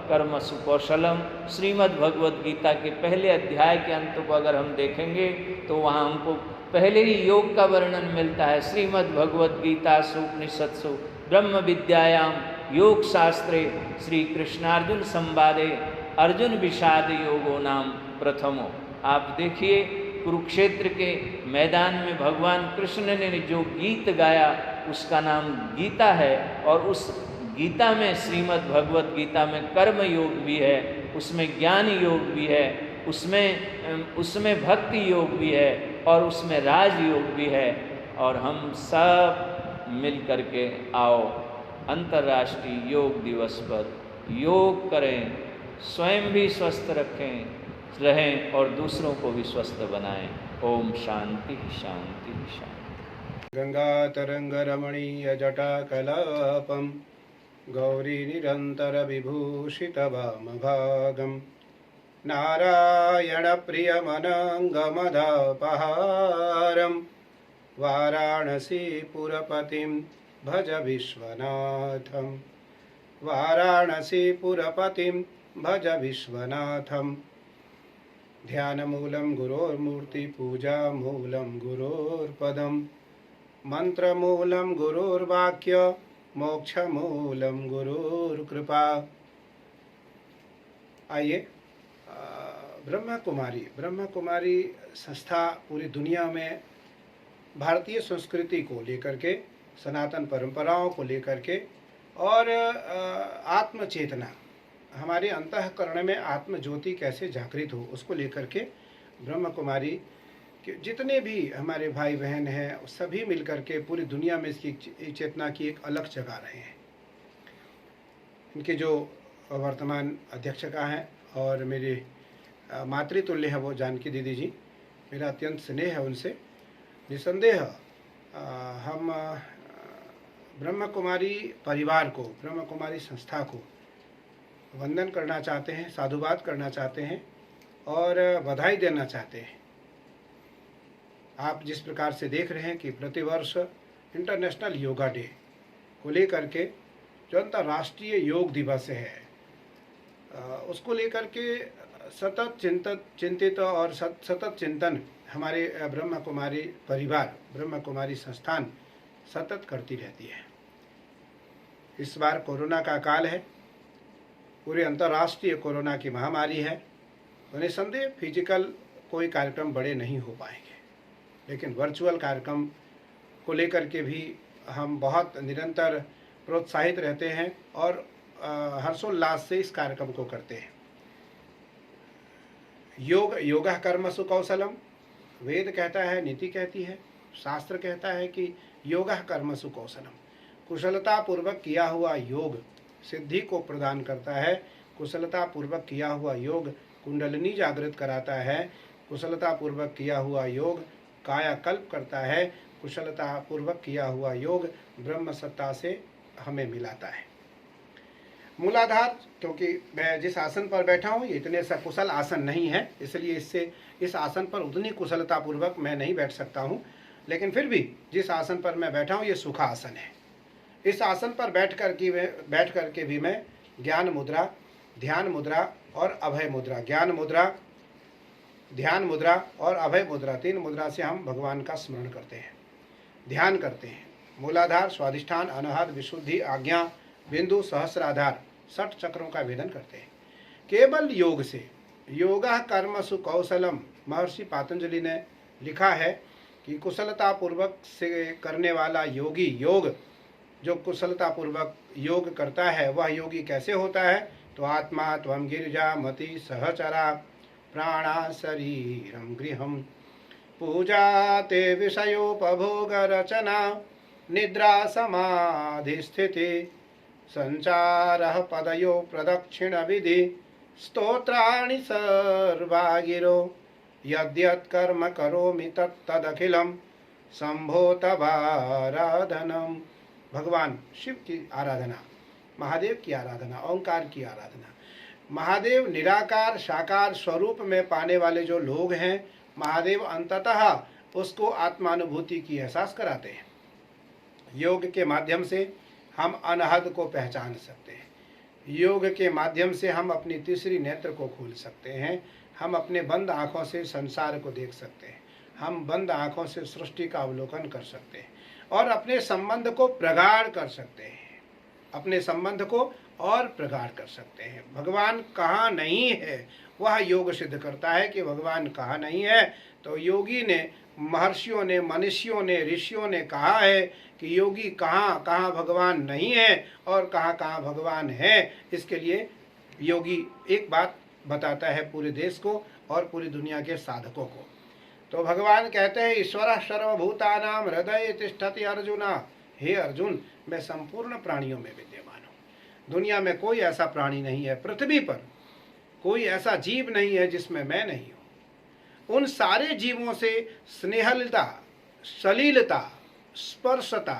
Speaker 5: कर्म सुकौशलम। श्रीमद् भगवद गीता के पहले अध्याय के अंत को अगर हम देखेंगे तो वहाँ हमको पहले ही योग का वर्णन मिलता है। श्रीमद् भगवद गीता उपनिषत्सु ब्रह्म विद्यायाम योग शास्त्रे श्री कृष्णार्जुन संवादे अर्जुन विषाद योगो नाम प्रथमो। आप देखिए कुरुक्षेत्र के मैदान में भगवान कृष्ण ने जो गीत गाया उसका नाम गीता है। और उस गीता में, श्रीमद् भगवद गीता में कर्म योग भी है, उसमें ज्ञान योग भी है, उसमें भक्ति योग भी है और उसमें राज योग भी है। और हम सब मिल कर के आओ अंतर्राष्ट्रीय योग दिवस पर योग करें, स्वयं भी स्वस्थ रहें और दूसरों को भी स्वस्थ बनाएं। ओम शांति शांति शांति।
Speaker 6: गंगा तरंग रमणीय जटाकलापम गौरी निरंतर विभूषित वामभागम नारायण प्रियमनंगमदापहारम वाराणसी पुरपतिं भज विश्वनाथम वाराणसी पुरपतिं भज विश्वनाथम। ध्यानमूलं गुरोर्मूर्ति पूजामूलं गुरोर्पदम मंत्रमूलं गुरोर्वाक्य मोक्षमूलं गुरुर्कृपा। आइए, ब्रह्मा कुमारी संस्था पूरी दुनिया में भारतीय संस्कृति को लेकर के सनातन परंपराओं को लेकर के और आत्म चेतना, हमारे अंतःकरण में आत्म ज्योति कैसे जागृत हो, उसको लेकर के ब्रह्म कुमारी के जितने भी हमारे भाई बहन हैं सभी मिलकर के पूरी दुनिया में इसकी चेतना की एक अलग जगा रहे हैं। इनके जो वर्तमान अध्यक्षका हैं और मेरे मातृतुल्य है वो जानकी दीदी जी, मेरा अत्यंत स्नेह है उनसे। निसंदेह हम ब्रह्म कुमारी परिवार को, ब्रह्म कुमारी संस्था को वंदन करना चाहते हैं, साधुवाद करना चाहते हैं और बधाई देना चाहते हैं। आप जिस प्रकार से देख रहे हैं कि प्रतिवर्ष इंटरनेशनल योगा डे को लेकर के जो अंतर्राष्ट्रीय योग दिवस है उसको लेकर के सतत चिंतित और सतत चिंतन हमारे ब्रह्म कुमारी परिवार, ब्रह्म कुमारी संस्थान सतत करती रहती है। इस बार कोरोना का काल है, पूरे अंतर्राष्ट्रीय कोरोना की महामारी है, तो निसंदेह फिजिकल कोई कार्यक्रम बड़े नहीं हो पाएंगे, लेकिन वर्चुअल कार्यक्रम को लेकर के भी हम बहुत निरंतर प्रोत्साहित रहते हैं और हर्षोल्लास से इस कार्यक्रम को करते हैं। योगः कर्मसु कौशलम, वेद कहता है, नीति कहती है, शास्त्र कहता है कि योगः कर्मसु कौशलम, कुशलता पूर्वक किया हुआ योग सिद्धि को प्रदान करता है। कुशलता पूर्वक किया हुआ योग कुंडलिनी जागृत कराता है। कुशलता पूर्वक किया हुआ योग कायाकल्प करता है। कुशलता पूर्वक किया हुआ योग ब्रह्म सत्ता से हमें मिलाता है। मूलाधार, क्योंकि मैं जिस आसन पर बैठा हूँ ये इतने सकुशल आसन नहीं है, इसलिए इस आसन पर उतनी कुशलता पूर्वक मैं नहीं बैठ सकता हूँ, लेकिन फिर भी जिस आसन पर मैं बैठा हूँ ये सुखासन है। इस आसन पर बैठ करके भी मैं ज्ञान मुद्रा, ध्यान मुद्रा और अभय मुद्रा, ज्ञान मुद्रा, ध्यान मुद्रा और अभय मुद्रा, 3 मुद्रा से हम भगवान का स्मरण करते हैं, ध्यान करते हैं। मूलाधार, स्वाधिष्ठान, अनाहत, विशुद्धि, आज्ञा, बिंदु, सहस्राधार, 60 चक्रों का भेदन करते हैं केवल योग से। योगः कर्मसु कौशलम, महर्षि पातंजलि ने लिखा है कि कुशलता पूर्वक से करने वाला योगी, योग जो कुशलता पूर्वक योग करता है वह योगी कैसे होता है, तो आत्मा त्वं गिरिजा मति सहचरा प्राणा शरीरम गृहम पूजा ते विषयोपभोग रचना निद्रा समाधि स्थिति संचारः पदयो प्रदक्षिण विधि स्तोत्राणि सर्वा गिरो यद्यत् कर्म करोमि तत्तदखिलम शंभो तवाराधनम। भगवान शिव की आराधना, महादेव की आराधना, ओंकार की आराधना। महादेव निराकार साकार स्वरूप में पाने वाले जो लोग हैं, महादेव अंततः उसको आत्मानुभूति की एहसास कराते हैं। योग के माध्यम से हम अनहद को पहचान सकते हैं। योग के माध्यम से हम अपनी तीसरी नेत्र को खोल सकते हैं। हम अपने बंद आँखों से संसार को देख सकते हैं। हम बंद आँखों से सृष्टि का अवलोकन कर सकते हैं और अपने संबंध को प्रगाढ़ कर सकते हैं, अपने संबंध को और प्रगाढ़ कर सकते हैं। भगवान कहाँ नहीं है वह योग सिद्ध करता है कि भगवान कहाँ नहीं है। तो योगी ने, महर्षियों ने, मनुष्यों ने, ऋषियों ने कहा है कि योगी कहाँ कहाँ भगवान नहीं है और कहाँ कहाँ भगवान है। इसके लिए योगी एक बात बताता है पूरे देश को और पूरी दुनिया के साधकों को। तो भगवान कहते हैं ईश्वरः सर्वभूतानां हृदये तिष्ठति अर्जुना, हे अर्जुन मैं संपूर्ण प्राणियों में विद्यमान हूँ। दुनिया में कोई ऐसा प्राणी नहीं है, पृथ्वी पर कोई ऐसा जीव नहीं है जिसमें मैं नहीं हूँ। उन सारे जीवों से स्नेहलता, सलीलता, स्पर्शता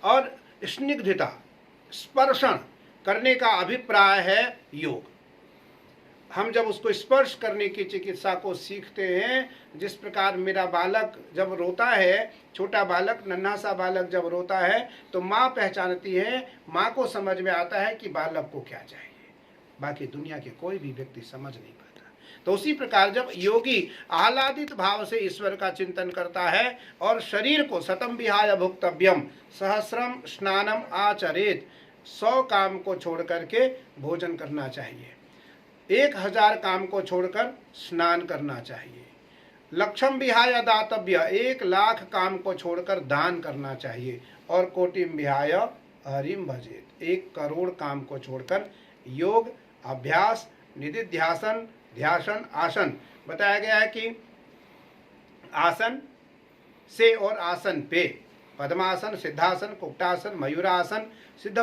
Speaker 6: और स्निग्धता, स्पर्शन करने का अभिप्राय है योग। हम जब उसको स्पर्श करने की चिकित्सा को सीखते हैं, जिस प्रकार मेरा बालक जब रोता है, छोटा बालक, नन्हा सा बालक जब रोता है तो माँ पहचानती है, माँ को समझ में आता है कि बालक को क्या चाहिए, बाकी दुनिया के कोई भी व्यक्ति समझ नहीं पाता। तो उसी प्रकार जब योगी आह्लादित भाव से ईश्वर का चिंतन करता है और शरीर को सतम विहाय भुक्तव्यम सहस्रम स्नानम आचरेत, 100 काम को छोड़ करके भोजन करना चाहिए, 1000 काम को छोड़कर स्नान करना चाहिए, लक्षम विहाय दातव्य, 1 लाख काम को छोड़कर दान करना चाहिए और कोटिम विहाय हरिम भजेत। 1 करोड़ काम को छोड़कर योग, अभ्यास, निधिध्यासन, ध्यासन, आसन बताया गया है कि आसन से और आसन पे, पद्मासन, सिद्धासन, कुक्टासन, मयूरासन, सिद्ध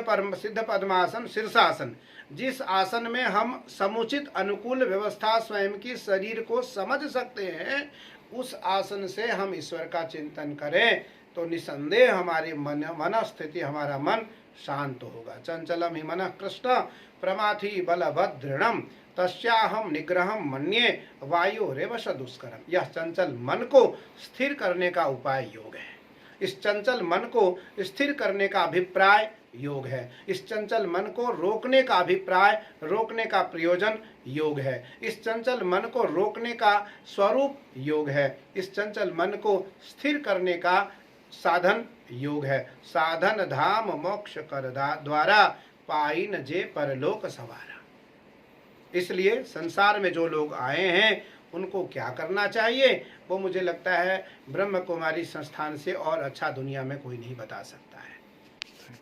Speaker 6: पद्मासन, शीर्षासन, जिस आसन में हम समुचित अनुकूल व्यवस्था स्वयं की शरीर को समझ सकते हैं, उस आसन से हम ईश्वर का चिंतन करें तो निसंदेह हमारी मन स्थिति, हमारा मन शांत होगा। चंचलम ही मन कृष्ण प्रमाथि बलभद्र दृढ़म तस्याहम निग्रहम मन्ये वायु रेवश दुष्करम। यह चंचल मन को स्थिर करने का उपाय योग है। इस चंचल मन को स्थिर करने का अभिप्राय योग है। इस चंचल मन को रोकने का अभिप्राय, रोकने का प्रयोजन योग है। इस चंचल मन को रोकने का स्वरूप योग है। इस चंचल मन को स्थिर करने का साधन योग है। साधन धाम मोक्ष कर द्वारा पाइन जे परलोक सवारा। इसलिए संसार में जो लोग आए हैं उनको क्या करना चाहिए, वो मुझे लगता है ब्रह्म कुमारी संस्थान से और अच्छा दुनिया में कोई नहीं बता सकता है।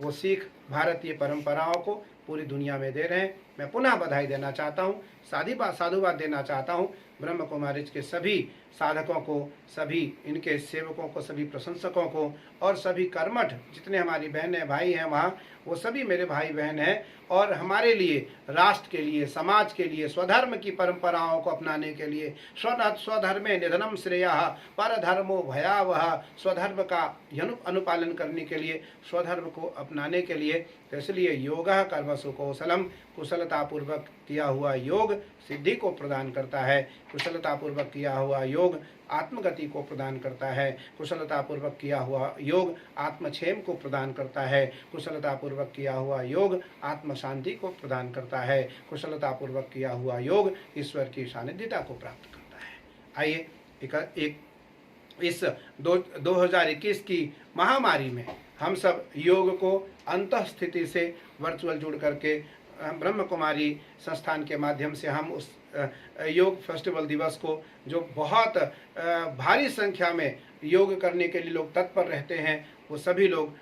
Speaker 6: वो सीख भारतीय परंपराओं को पूरी दुनिया में दे रहे हैं। मैं पुनः बधाई देना चाहता हूँ, साधुवाद देना चाहता हूँ ब्रह्म कुमारी के सभी साधकों को, सभी इनके सेवकों को, सभी प्रशंसकों को और सभी कर्मठ जितने हमारी बहनें भाई हैं वहाँ, वो सभी मेरे भाई बहन हैं और हमारे लिए, राष्ट्र के लिए, समाज के लिए, स्वधर्म की परंपराओं को अपनाने के लिए, स्वधर्मे निधनम श्रेयः परधर्मो भयावह, स्वधर्म का अनुपालन करने के लिए, स्वधर्म को अपनाने के लिए, तो इसलिए योगः कर्मसु कौशलम, कुशलतापूर्वक किया हुआ योग सिद्धि को प्रदान करता है। कुशलतापूर्वक किया हुआ योग आत्मगति को प्रदान करता है। कुशलतापूर्वक किया हुआ योग आत्मक्षेम को प्रदान करता है। कुशलतापूर्वक किया हुआ योग आत्म शांति को प्रदान करता है। कुशलतापूर्वक किया हुआ योग ईश्वर की सानिध्यता को प्राप्त करता है। आइए इस 2021 की महामारी में हम सब योग को अंतः स्थिति से वर्चुअल जुड़ करके ब्रह्म कुमारी संस्थान के माध्यम से हम उस योग फेस्टिवल दिवस को, जो बहुत भारी संख्या में योग करने के लिए लोग तत्पर रहते हैं, वो सभी लोग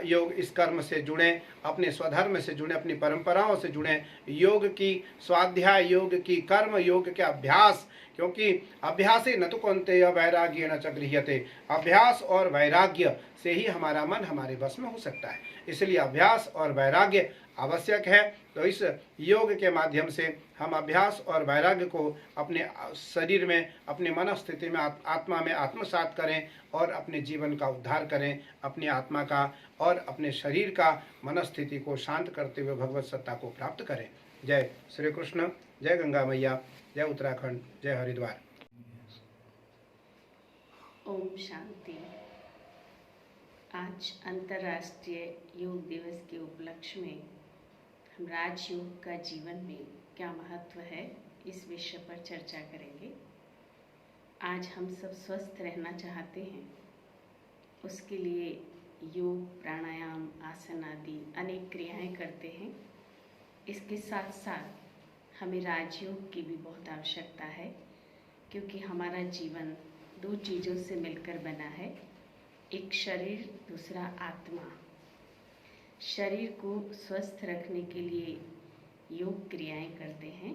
Speaker 6: योग इस कर्म से जुड़ें, अपने स्वधर्म से जुड़ें, अपनी परंपराओं से जुड़ें। योग की स्वाध्याय, योग की कर्म, योग के अभ्यास, क्योंकि अभ्यासे न तो कौन्तेय वैराग्येण च गृह्यते, अभ्यास और वैराग्य से ही हमारा मन हमारे बस में हो सकता है। इसलिए अभ्यास और वैराग्य आवश्यक है। तो इस योग के माध्यम से हम अभ्यास और वैराग्य को अपने शरीर में, अपने मन स्थिति में, आत्मा में आत्मसात करें और अपने जीवन का उद्धार करें, अपनी आत्मा का और अपने शरीर का मन स्थिति को शांत करते हुए भगवत सत्ता को प्राप्त करें। जय श्री कृष्ण, जय गंगा मैया, जय उत्तराखंड, जय हरिद्वार।
Speaker 7: ओम शांति। आज अंतर्राष्ट्रीय योग दिवस के उपलक्ष्य में हम राजयोग का जीवन में क्या महत्व है, इस विषय पर चर्चा करेंगे। आज हम सब स्वस्थ रहना चाहते हैं, उसके लिए योग, प्राणायाम, आसन आदि अनेक क्रियाएं करते हैं। इसके साथ साथ हमें राजयोग की भी बहुत आवश्यकता है, क्योंकि हमारा जीवन 2 चीज़ों से मिलकर बना है, एक शरीर, दूसरा आत्मा। शरीर को स्वस्थ रखने के लिए योग क्रियाएं करते हैं,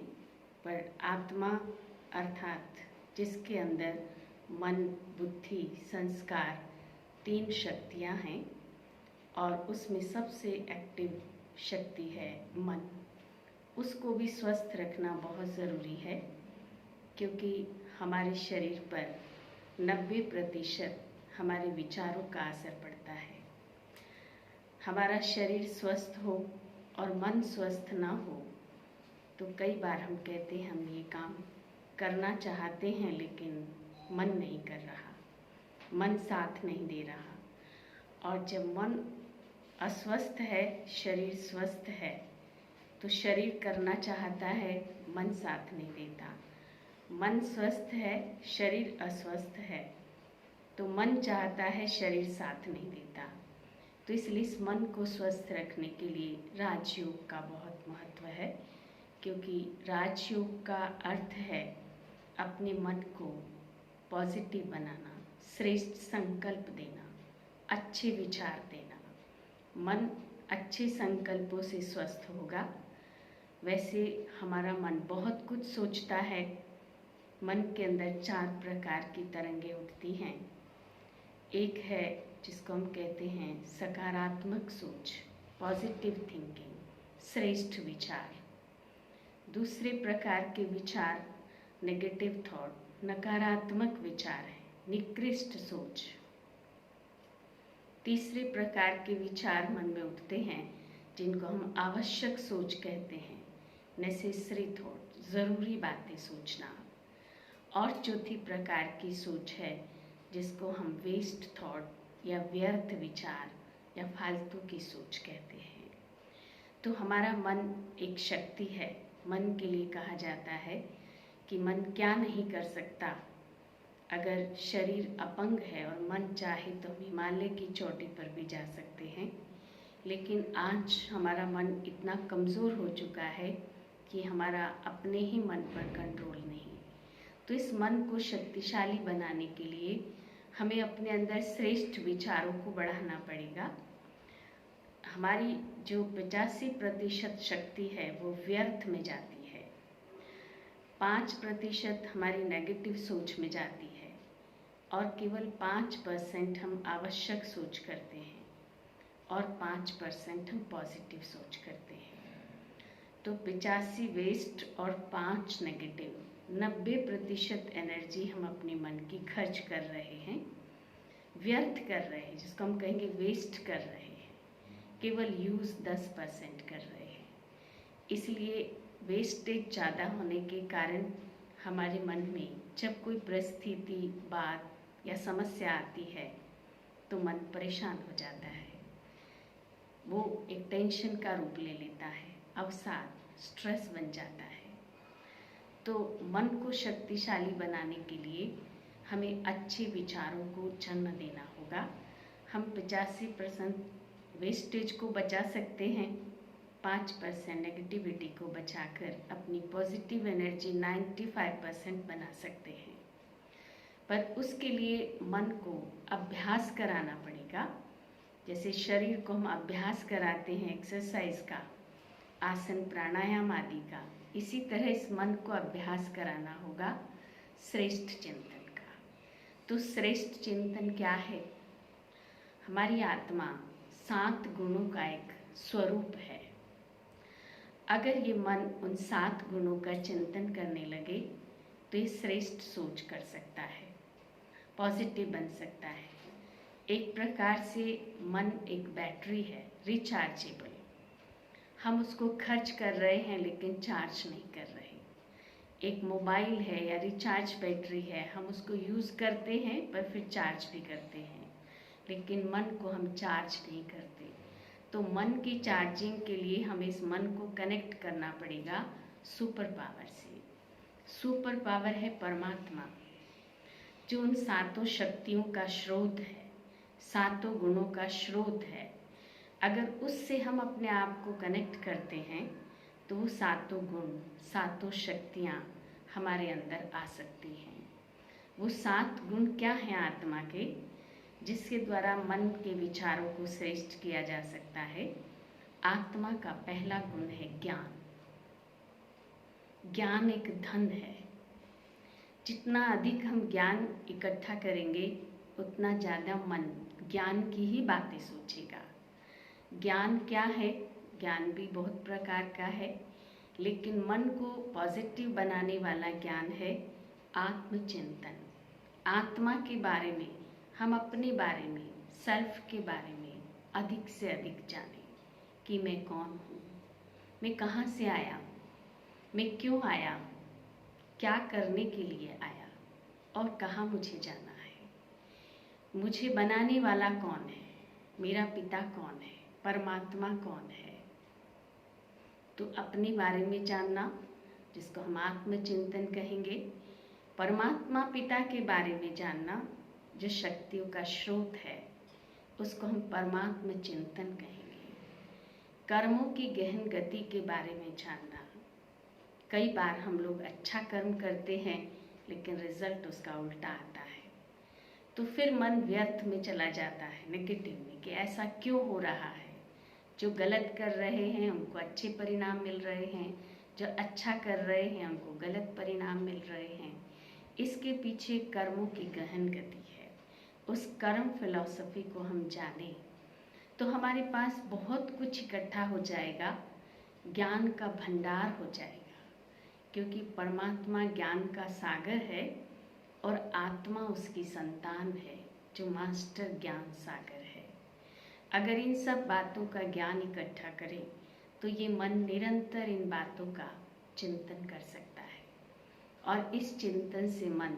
Speaker 7: पर आत्मा अर्थात जिसके अंदर मन, बुद्धि, संस्कार 3 शक्तियां हैं और उसमें सबसे एक्टिव शक्ति है मन, उसको भी स्वस्थ रखना बहुत ज़रूरी है, क्योंकि हमारे शरीर पर 90% हमारे विचारों का असर पड़ता है। हमारा शरीर स्वस्थ हो और मन स्वस्थ ना हो तो कई बार हम कहते हैं हम ये काम करना चाहते हैं लेकिन मन नहीं कर रहा, मन साथ नहीं दे रहा। और जब मन अस्वस्थ है, शरीर स्वस्थ है, तो शरीर करना चाहता है, मन साथ नहीं देता। मन स्वस्थ है, शरीर अस्वस्थ है, तो मन चाहता है, शरीर साथ नहीं देता। तो इसलिए इस मन को स्वस्थ रखने के लिए राजयोग का बहुत महत्व है, क्योंकि राजयोग का अर्थ है अपने मन को पॉजिटिव बनाना, श्रेष्ठ संकल्प देना, अच्छे विचार देना, मन अच्छे संकल्पों से स्वस्थ होगा। वैसे हमारा मन बहुत कुछ सोचता है। मन के अंदर 4 प्रकार की तरंगें उठती हैं। एक है जिसको हम कहते हैं सकारात्मक सोच, पॉजिटिव थिंकिंग, श्रेष्ठ विचार। दूसरे प्रकार के विचार नेगेटिव थॉट, नकारात्मक विचार है, निकृष्ट सोच। तीसरे प्रकार के विचार मन में उठते हैं जिनको हम आवश्यक सोच कहते हैं, नेसेसरी थॉट, ज़रूरी बातें सोचना। और चौथी प्रकार की सोच है जिसको हम वेस्ट थॉट या व्यर्थ विचार या फालतू की सोच कहते हैं। तो हमारा मन एक शक्ति है। मन के लिए कहा जाता है कि मन क्या नहीं कर सकता। अगर शरीर अपंग है और मन चाहे तो हम हिमालय की चोटी पर भी जा सकते हैं, लेकिन आज हमारा मन इतना कमज़ोर हो चुका है कि हमारा अपने ही मन पर कंट्रोल नहीं। तो इस मन को शक्तिशाली बनाने के लिए हमें अपने अंदर श्रेष्ठ विचारों को बढ़ाना पड़ेगा। हमारी जो 85% शक्ति है वो व्यर्थ में जाती है, 5% हमारी नेगेटिव सोच में जाती है और केवल 5% हम आवश्यक सोच करते हैं और 5% हम पॉजिटिव सोच करते हैं। तो 85 वेस्ट और 5 नेगेटिव, 90% एनर्जी हम अपने मन की खर्च कर रहे हैं, व्यर्थ कर रहे हैं, जिसको हम कहेंगे वेस्ट कर रहे हैं। केवल यूज़ 10% कर रहे हैं। इसलिए वेस्टेज ज़्यादा होने के कारण हमारे मन में जब कोई परिस्थिति, बात या समस्या आती है तो मन परेशान हो जाता है। वो एक टेंशन का रूप ले लेता है, अवसाद, स्ट्रेस बन जाता है। तो मन को शक्तिशाली बनाने के लिए हमें अच्छे विचारों को जन्म देना होगा। हम 85% वेस्टेज को बचा सकते हैं, 5% नेगेटिविटी को बचाकर अपनी पॉजिटिव एनर्जी 95% बना सकते हैं। पर उसके लिए मन को अभ्यास कराना पड़ेगा। जैसे शरीर को हम अभ्यास कराते हैं एक्सरसाइज का, आसन, प्राणायाम आदि का, इसी तरह इस मन को अभ्यास कराना होगा श्रेष्ठ चिंतन का। तो श्रेष्ठ चिंतन क्या है? हमारी आत्मा 7 गुणों का एक स्वरूप है। अगर ये मन उन 7 गुणों का चिंतन करने लगे तो ये श्रेष्ठ सोच कर सकता है, पॉजिटिव बन सकता है। एक प्रकार से मन एक बैटरी है, रिचार्जेबल। हम उसको खर्च कर रहे हैं लेकिन चार्ज नहीं कर रहे। एक मोबाइल है या रिचार्ज बैटरी है, हम उसको यूज़ करते हैं पर फिर चार्ज भी करते हैं, लेकिन मन को हम चार्ज नहीं करते। तो मन की चार्जिंग के लिए हमें इस मन को कनेक्ट करना पड़ेगा सुपर पावर से। सुपर पावर है परमात्मा, जो उन 7 शक्तियों का स्रोत है, 7 गुणों का स्रोत है। अगर उससे हम अपने आप को कनेक्ट करते हैं तो वो 7 गुण, 7 शक्तियाँ हमारे अंदर आ सकती हैं। वो 7 गुण क्या हैं आत्मा के, जिसके द्वारा मन के विचारों को श्रेष्ठ किया जा सकता है? आत्मा का पहला गुण है ज्ञान। ज्ञान एक धन है। जितना अधिक हम ज्ञान इकट्ठा करेंगे उतना ज़्यादा मन ज्ञान की ही बातें सोचेगा। ज्ञान क्या है? ज्ञान भी बहुत प्रकार का है, लेकिन मन को पॉजिटिव बनाने वाला ज्ञान है आत्मचिंतन। आत्मा के बारे में, हम अपने बारे में, सेल्फ के बारे में अधिक से अधिक जानें कि मैं कौन हूँ, मैं कहाँ से आया, मैं क्यों आया, क्या करने के लिए आया और कहाँ मुझे जाना है। मुझे बनाने वाला कौन है, मेरा पिता कौन है, परमात्मा कौन है। तो अपने बारे में जानना, जिसको हम आत्मचिंतन कहेंगे। परमात्मा पिता के बारे में जानना, जो शक्तियों का स्रोत है, उसको हम परमात्मा चिंतन कहेंगे। कर्मों की गहन गति के बारे में जानना। कई बार हम लोग अच्छा कर्म करते हैं लेकिन रिजल्ट उसका उल्टा आता है, तो फिर मन व्यर्थ में चला जाता है, नेगेटिव में, कि ऐसा क्यों हो रहा है, जो गलत कर रहे हैं उनको अच्छे परिणाम मिल रहे हैं, जो अच्छा कर रहे हैं उनको गलत परिणाम मिल रहे हैं। इसके पीछे कर्मों की गहन गति है। उस कर्म फिलॉसफी को हम जाने तो हमारे पास बहुत कुछ इकट्ठा हो जाएगा, ज्ञान का भंडार हो जाएगा, क्योंकि परमात्मा ज्ञान का सागर है और आत्मा उसकी संतान है जो मास्टर ज्ञान सागर है। अगर इन सब बातों का ज्ञान इकट्ठा करें तो ये मन निरंतर इन बातों का चिंतन कर सकता है और इस चिंतन से मन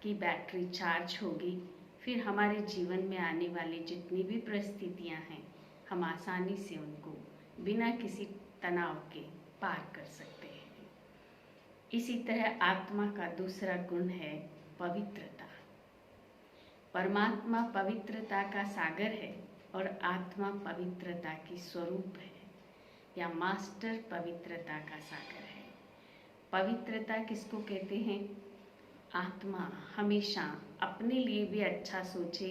Speaker 7: की बैटरी चार्ज होगी। फिर हमारे जीवन में आने वाली जितनी भी परिस्थितियां हैं हम आसानी से उनको बिना किसी तनाव के पार कर सकते हैं। इसी तरह आत्मा का दूसरा गुण है पवित्रता। परमात्मा पवित्रता का सागर है और आत्मा पवित्रता की स्वरूप है या मास्टर पवित्रता का सागर है। पवित्रता किसको कहते हैं? आत्मा हमेशा अपने लिए भी अच्छा सोचे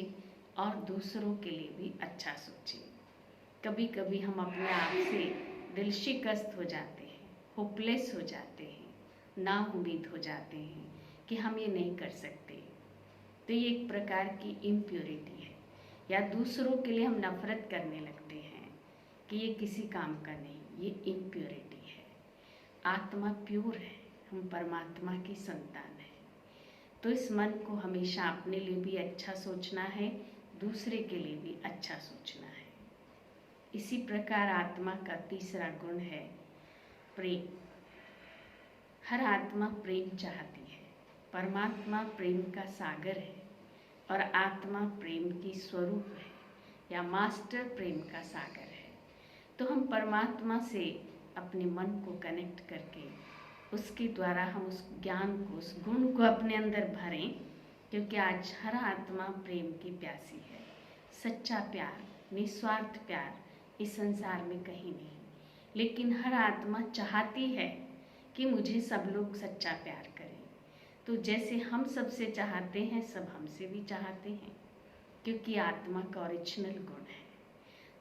Speaker 7: और दूसरों के लिए भी अच्छा सोचे। कभी कभी हम अपने आप से दिल शिकस्त हो जाते हैं, होपलेस हो जाते हैं, ना उम्मीद हो जाते हैं कि हम ये नहीं कर सकते। तो ये एक प्रकार की इम्प्योरिटी है, या दूसरों के लिए हम नफरत करने लगते हैं कि ये किसी काम का नहीं, ये इम्प्योरिटी है। आत्मा प्योर है, हम परमात्मा की संतान है। तो इस मन को हमेशा अपने लिए भी अच्छा सोचना है, दूसरे के लिए भी अच्छा सोचना है। इसी प्रकार आत्मा का तीसरा गुण है प्रेम। हर आत्मा प्रेम चाहती है। परमात्मा प्रेम का सागर है और आत्मा प्रेम की स्वरूप है या मास्टर प्रेम का सागर है। तो हम परमात्मा से अपने मन को कनेक्ट करके उसके द्वारा हम उस ज्ञान को, उस गुण को अपने अंदर भरें, क्योंकि आज हर आत्मा प्रेम की प्यासी है। सच्चा प्यार, निस्वार्थ प्यार इस संसार में कहीं नहीं, लेकिन हर आत्मा चाहती है कि मुझे सब लोग सच्चा प्यार करें। तो जैसे हम सबसे चाहते हैं, सब हमसे भी चाहते हैं, क्योंकि आत्मा का ओरिजिनल गुण है।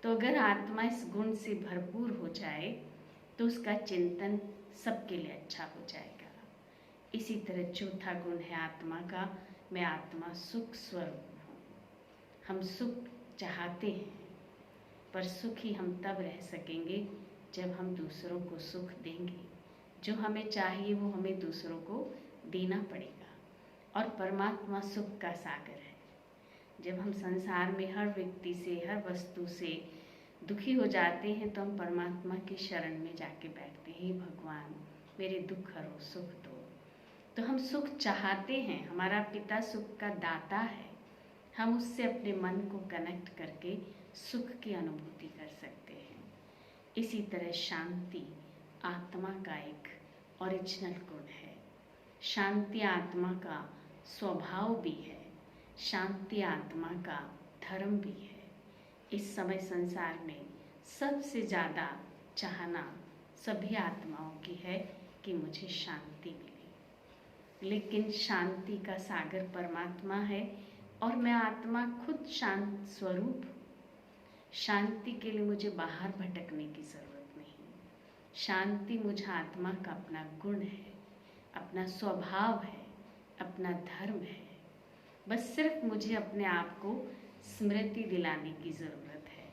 Speaker 7: तो अगर आत्मा इस गुण से भरपूर हो जाए तो उसका चिंतन सबके लिए अच्छा हो जाएगा। इसी तरह चौथा गुण है आत्मा का, मैं आत्मा सुख स्वरूप हूँ। हम सुख चाहते हैं, पर सुखी हम तब रह सकेंगे जब हम दूसरों को सुख देंगे। जो हमें चाहिए वो हमें दूसरों को देना पड़ेगा। और परमात्मा सुख का सागर है। जब हम संसार में हर व्यक्ति से, हर वस्तु से दुखी हो जाते हैं तो हम परमात्मा की शरण में जाके बैठते हैं, हे भगवान मेरे दुख हरो, सुख दो। तो हम सुख चाहते हैं, हमारा पिता सुख का दाता है। हम उससे अपने मन को कनेक्ट करके सुख की अनुभूति कर सकते हैं। इसी तरह शांति आत्मा का एक ओरिजिनल गुण है। शांति आत्मा का स्वभाव भी है, शांति आत्मा का धर्म भी है। इस समय संसार में सबसे ज़्यादा चाहना सभी आत्माओं की है कि मुझे शांति मिले, लेकिन शांति का सागर परमात्मा है और मैं आत्मा खुद शांत स्वरूप हूँ। शांति के लिए मुझे बाहर भटकने की ज़रूरत नहीं। शांति मुझे आत्मा का अपना गुण है, अपना स्वभाव है, अपना धर्म है। बस सिर्फ मुझे अपने आप को स्मृति दिलाने की ज़रूरत है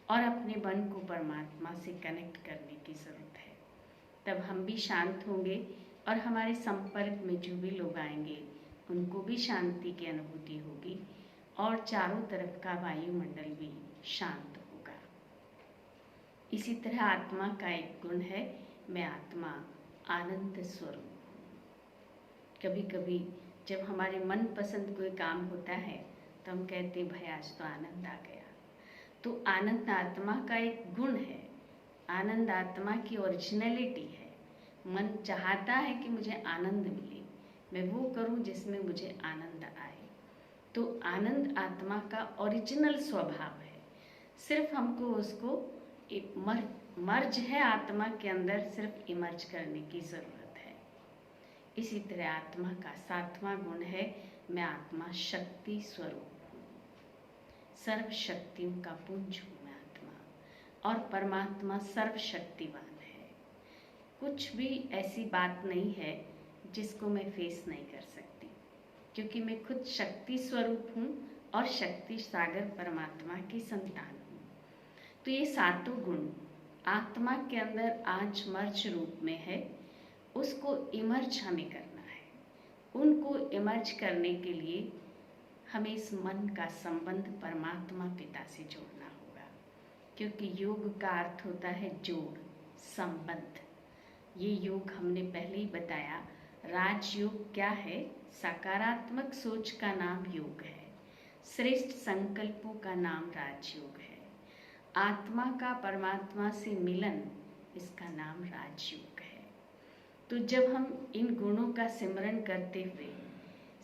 Speaker 7: और अपने मन को परमात्मा से कनेक्ट करने की ज़रूरत है। तब हम भी शांत होंगे और हमारे संपर्क में जो भी लोग आएंगे उनको भी शांति की अनुभूति होगी और चारों तरफ का वायुमंडल भी शांत होगा। इसी तरह आत्मा का एक गुण है, मैं आत्मा आनंद स्वरूप हूँ। कभी कभी जब हमारे मन पसंद कोई काम होता है तो हम कहते हैं भाई आज तो आनंद आ गया। तो आनंद आत्मा का एक गुण है, आनंद आत्मा की ओरिजिनलिटी है। मन चाहता है कि मुझे आनंद मिले, मैं वो करूं जिसमें मुझे आनंद आए। तो आनंद आत्मा का ओरिजिनल स्वभाव है, सिर्फ हमको उसको मर्ज है आत्मा के अंदर, सिर्फ इमर्ज करने की ज़रूरत है। इसी तरह आत्मा का सातवां गुण है, मैं आत्मा शक्ति स्वरूप हूँ। सर्व शक्तियों का पुंज हूँ मैं आत्मा। और परमात्मा सर्वशक्तिवान है। कुछ भी ऐसी बात नहीं है जिसको मैं फेस नहीं कर सकती, क्योंकि मैं खुद शक्ति स्वरूप हूँ और शक्ति सागर परमात्मा की संतान हूँ। तो ये सातों गुण आत्मा के अंदर आज मर्ज रूप में है, उसको इमर्ज हमें करना है। उनको इमर्ज करने के लिए हमें इस मन का संबंध परमात्मा पिता से जोड़ना होगा, क्योंकि योग का अर्थ होता है जोड़, संबंध। ये योग हमने पहले ही बताया। राजयोग क्या है? सकारात्मक सोच का नाम योग है, श्रेष्ठ संकल्पों का नाम राजयोग है। आत्मा का परमात्मा से मिलन, इसका नाम राजयोग है। तो जब हम इन गुणों का सिमरन करते हुए,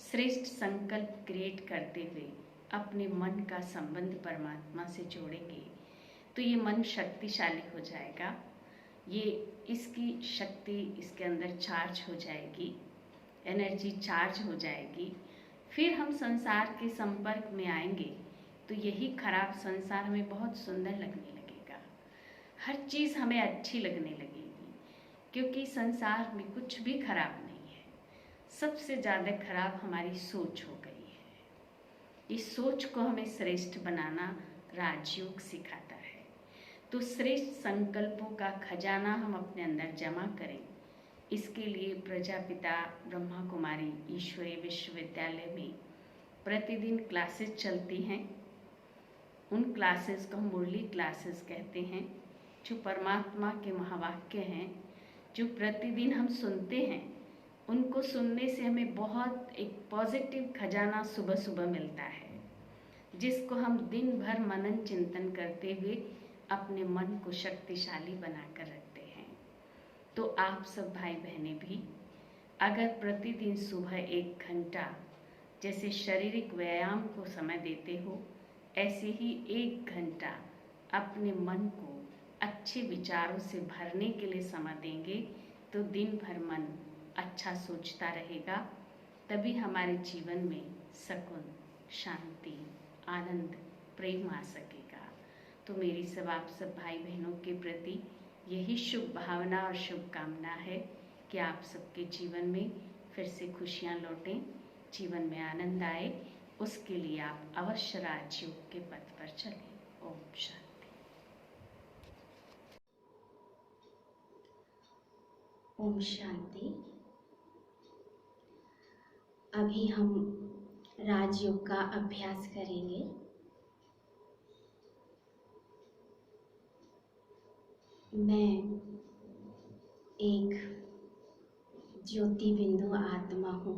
Speaker 7: श्रेष्ठ संकल्प क्रिएट करते हुए अपने मन का संबंध परमात्मा से जोड़ेंगे, तो ये मन शक्तिशाली हो जाएगा। ये इसकी शक्ति इसके अंदर चार्ज हो जाएगी, एनर्जी चार्ज हो जाएगी। फिर हम संसार के संपर्क में आएंगे तो यही खराब संसार हमें बहुत सुंदर लगने लगेगा, हर चीज़ हमें अच्छी लगने लगेगी, क्योंकि संसार में कुछ भी खराब नहीं है। सबसे ज़्यादा खराब हमारी सोच हो गई है। इस सोच को हमें श्रेष्ठ बनाना राजयोग सिखाता है। तो श्रेष्ठ संकल्पों का खजाना हम अपने अंदर जमा करें। इसके लिए प्रजापिता ब्रह्मा कुमारी ईश्वरीय विश्वविद्यालय में प्रतिदिन क्लासेस चलती हैं। उन क्लासेस को हम मुरली क्लासेस कहते हैं, जो परमात्मा के महावाक्य हैं, जो प्रतिदिन हम सुनते हैं। उनको सुनने से हमें बहुत एक पॉजिटिव खजाना सुबह सुबह मिलता है, जिसको हम दिन भर मनन चिंतन करते हुए अपने मन को शक्तिशाली बनाकर रखते हैं। तो आप सब भाई बहनें भी अगर प्रतिदिन सुबह 1 घंटा जैसे शारीरिक व्यायाम को समय देते हो, ऐसे ही 1 घंटा अपने मन को अच्छे विचारों से भरने के लिए समय देंगे, तो दिन भर मन अच्छा सोचता रहेगा। तभी हमारे जीवन में सुकून, शांति, आनंद, प्रेम आ सकेगा। तो मेरी सब आप सब भाई बहनों के प्रति यही शुभ भावना और शुभकामना है कि आप सबके जीवन में फिर से खुशियाँ लौटें, जीवन में आनंद आए। उसके लिए आप अवश्य राजयोग के पथ पर चलें। ओम शांति।
Speaker 3: ओम शांति। अभी हम राजयोग का अभ्यास करेंगे। मैं एक ज्योति बिंदु आत्मा हूँ।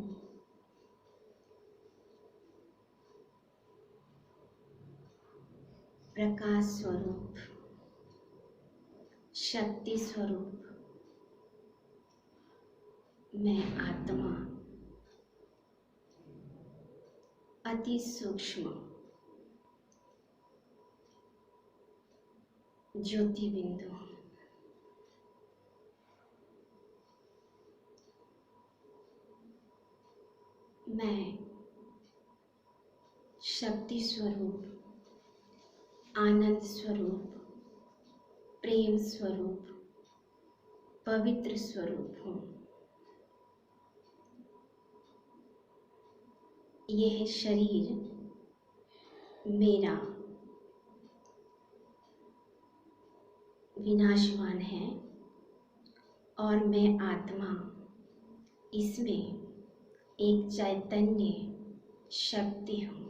Speaker 3: प्रकाश स्वरूप, शक्ति स्वरूप मैं आत्मा अति सूक्ष्म ज्योति बिंदु। मैं शक्ति स्वरूप, आनंद स्वरूप, प्रेम स्वरूप, पवित्र स्वरूप हूँ। यह शरीर मेरा विनाशवान है और मैं आत्मा इसमें एक चैतन्य शक्ति हूँ।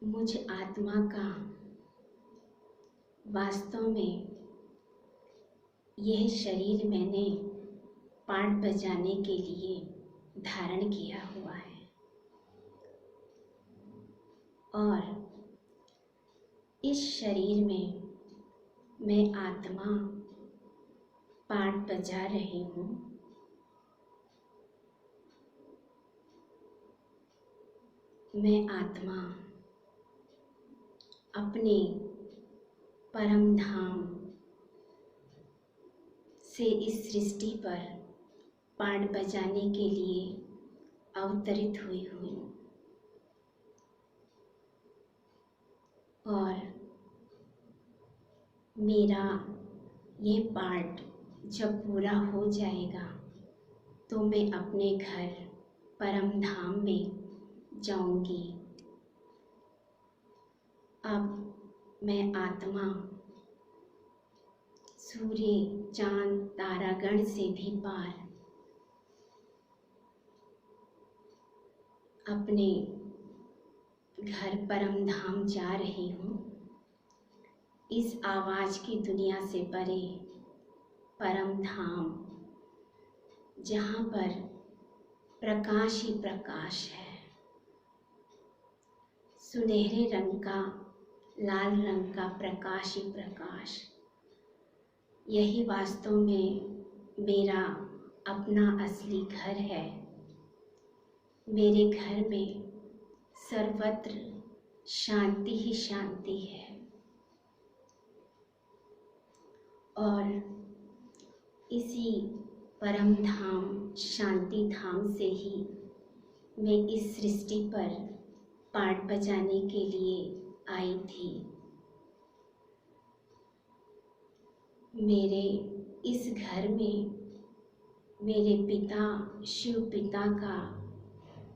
Speaker 3: मुझ आत्मा का वास्तव में यह शरीर मैंने पाठ बजाने के लिए धारण किया हुआ है, और इस शरीर में मैं आत्मा पाठ बजा रही हूँ। मैं आत्मा अपने परम धाम से इस सृष्टि पर पाठ बजाने के लिए अवतरित हुई हूँ और मेरा ये पार्ट जब पूरा हो जाएगा तो मैं अपने घर परम धाम में जाऊंगी। अब मैं आत्मा सूर्य चांद तारागण से भी पार अपने घर परम धाम जा रही हूँ। इस आवाज़ की दुनिया से परे परम धाम, जहाँ पर प्रकाश ही प्रकाश है। सुनहरे रंग का, लाल रंग का प्रकाश ही प्रकाश, यही वास्तव में मेरा अपना असली घर है। मेरे घर में सर्वत्र शांति ही शांति है और इसी परम धाम, शांति धाम से ही मैं इस सृष्टि पर पाठ बजाने के लिए आई थी। मेरे इस घर में मेरे पिता, शिव पिता का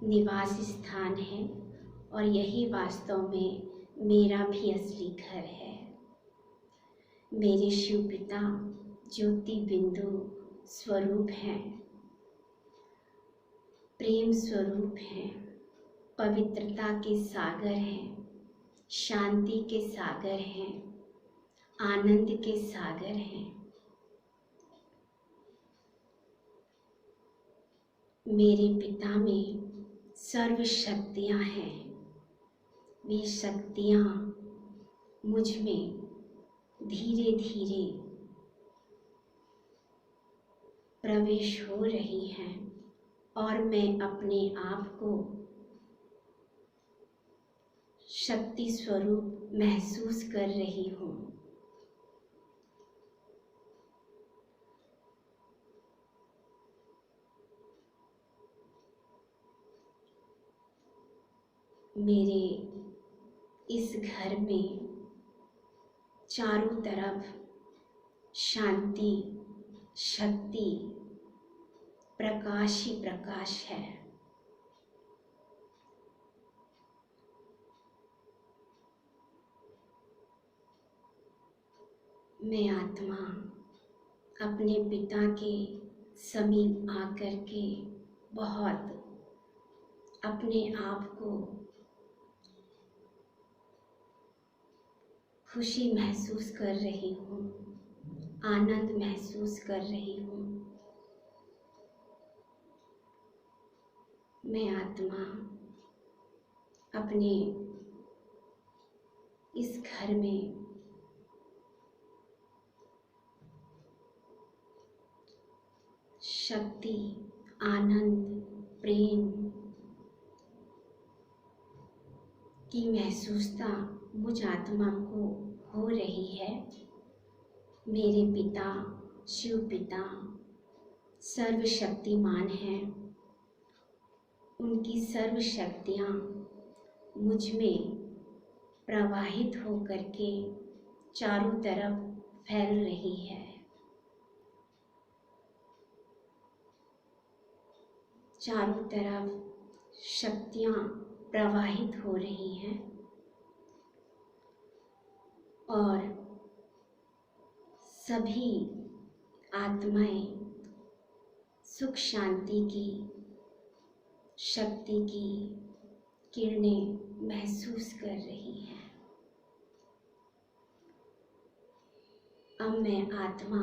Speaker 3: निवास स्थान है और यही वास्तव में मेरा भी असली घर है। मेरे शिव पिता ज्योति बिंदु स्वरूप हैं, प्रेम स्वरूप हैं, पवित्रता के सागर हैं, शांति के सागर हैं, आनंद के सागर हैं। मेरे पिता में सर्व शक्तियाँ हैं। वे शक्तियाँ मुझ में धीरे धीरे प्रवेश हो रही हैं और मैं अपने आप को शक्ति स्वरूप महसूस कर रही हूँ। मेरे इस घर में चारों तरफ शांति, शक्ति, प्रकाश ही प्रकाश है। मैं आत्मा अपने पिता के समीप आकर के बहुत अपने आप को खुशी महसूस कर रही हूँ, आनंद महसूस कर रही हूँ। मैं आत्मा अपने इस घर में शक्ति, आनंद, प्रेम की महसूसता मुझ आत्मा को हो रही है। मेरे पिता, शिव पिता सर्वशक्तिमान हैं। उनकी सर्व शक्तियाँ मुझ में प्रवाहित होकर के चारों तरफ फैल रही है। चारों तरफ शक्तियाँ प्रवाहित हो रही हैं और सभी आत्माएं सुख शांति की, शक्ति की किरणें महसूस कर रही हैं। अब मैं आत्मा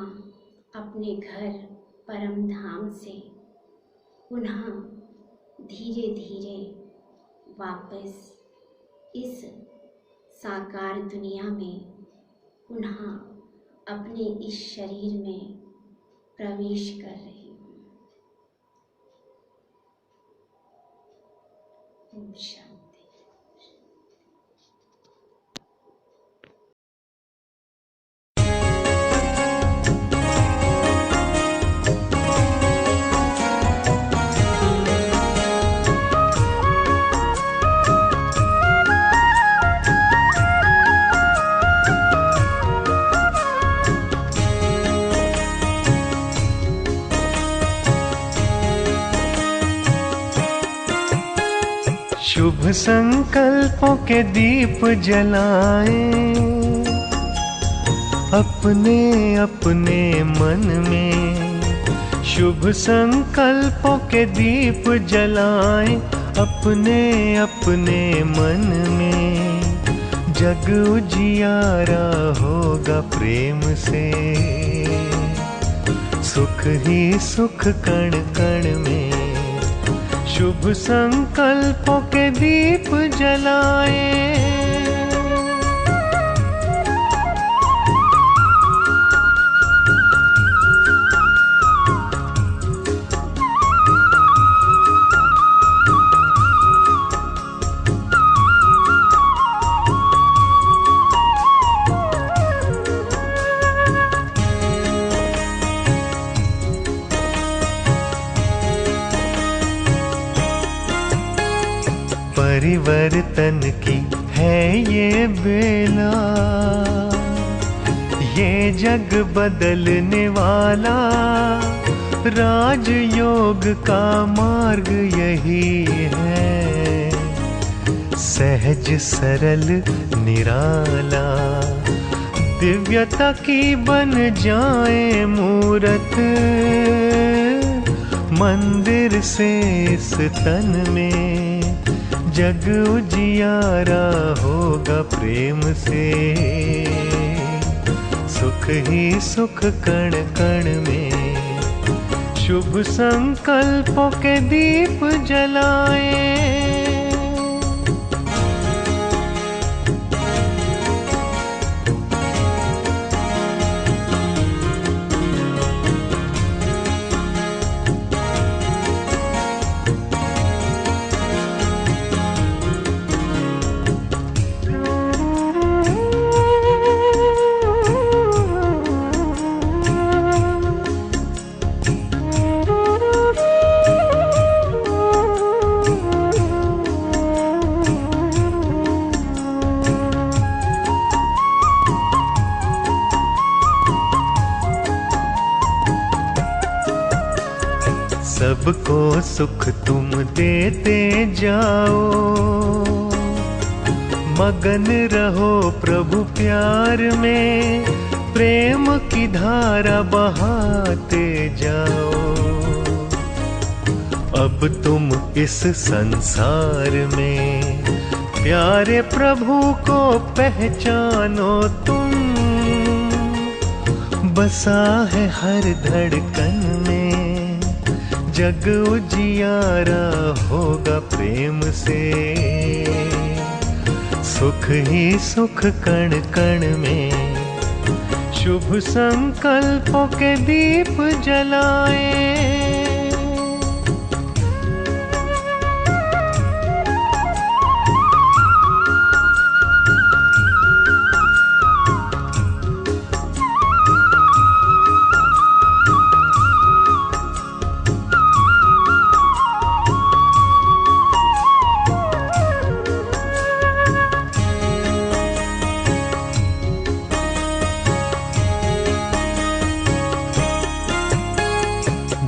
Speaker 3: अपने घर परम धाम से पुनः धीरे धीरे वापस इस साकार दुनिया में पुनः अपने इस शरीर में प्रवेश कर रही हूँ। ओम शांति।
Speaker 8: संकल्पों के दीप जलाएं अपने अपने मन में। शुभ संकल्पों के दीप जलाएं अपने अपने मन में। जग उजियारा होगा प्रेम से, सुख ही सुख कण कण में। शुभ संकल्पों के दीप जलाएं। परिवर्तन की है ये बेला, ये जग बदलने वाला। राजयोग का मार्ग यही है, सहज सरल निराला। दिव्यता की बन जाए मूरत, मंदिर से इस तन में। जग उजियारा होगा प्रेम से, सुख ही सुख कण कण में। शुभ संकल्पों के दीप जलाएं। सबको सुख तुम देते जाओ, मगन रहो प्रभु प्यार में। प्रेम की धारा बहाते जाओ। अब तुम इस संसार में प्यारे प्रभु को पहचानो तुम। बसा है हर धड़कन में, जग उजियारा होगा प्रेम से। सुख ही सुख कण कण में। शुभ संकल्पों के दीप जलाएं।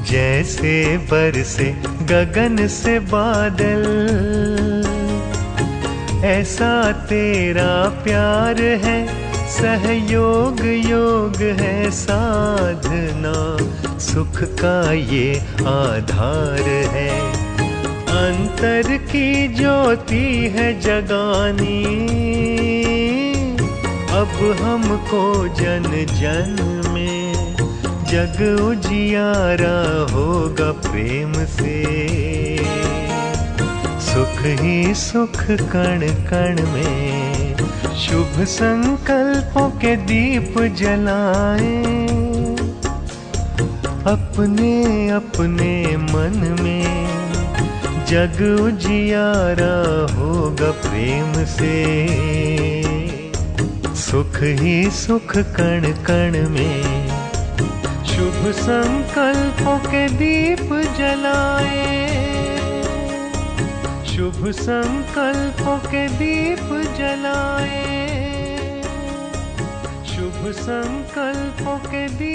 Speaker 8: जैसे बरसे गगन से बादल, ऐसा तेरा प्यार है। सहयोग योग है साधना, सुख का ये आधार है। अंतर की ज्योति है जगानी, अब हमको जन जन में। जग उजियारा होगा प्रेम से, सुख ही सुख कण कण में। शुभ संकल्पों के दीप जलाएं अपने अपने मन में। जग उजियारा होगा प्रेम से, सुख ही सुख कण कण में। शुभ संकल्पों के दीप जलाएं। शुभ संकल्पों के दीप जलाएं। शुभ संकल्पों के दीप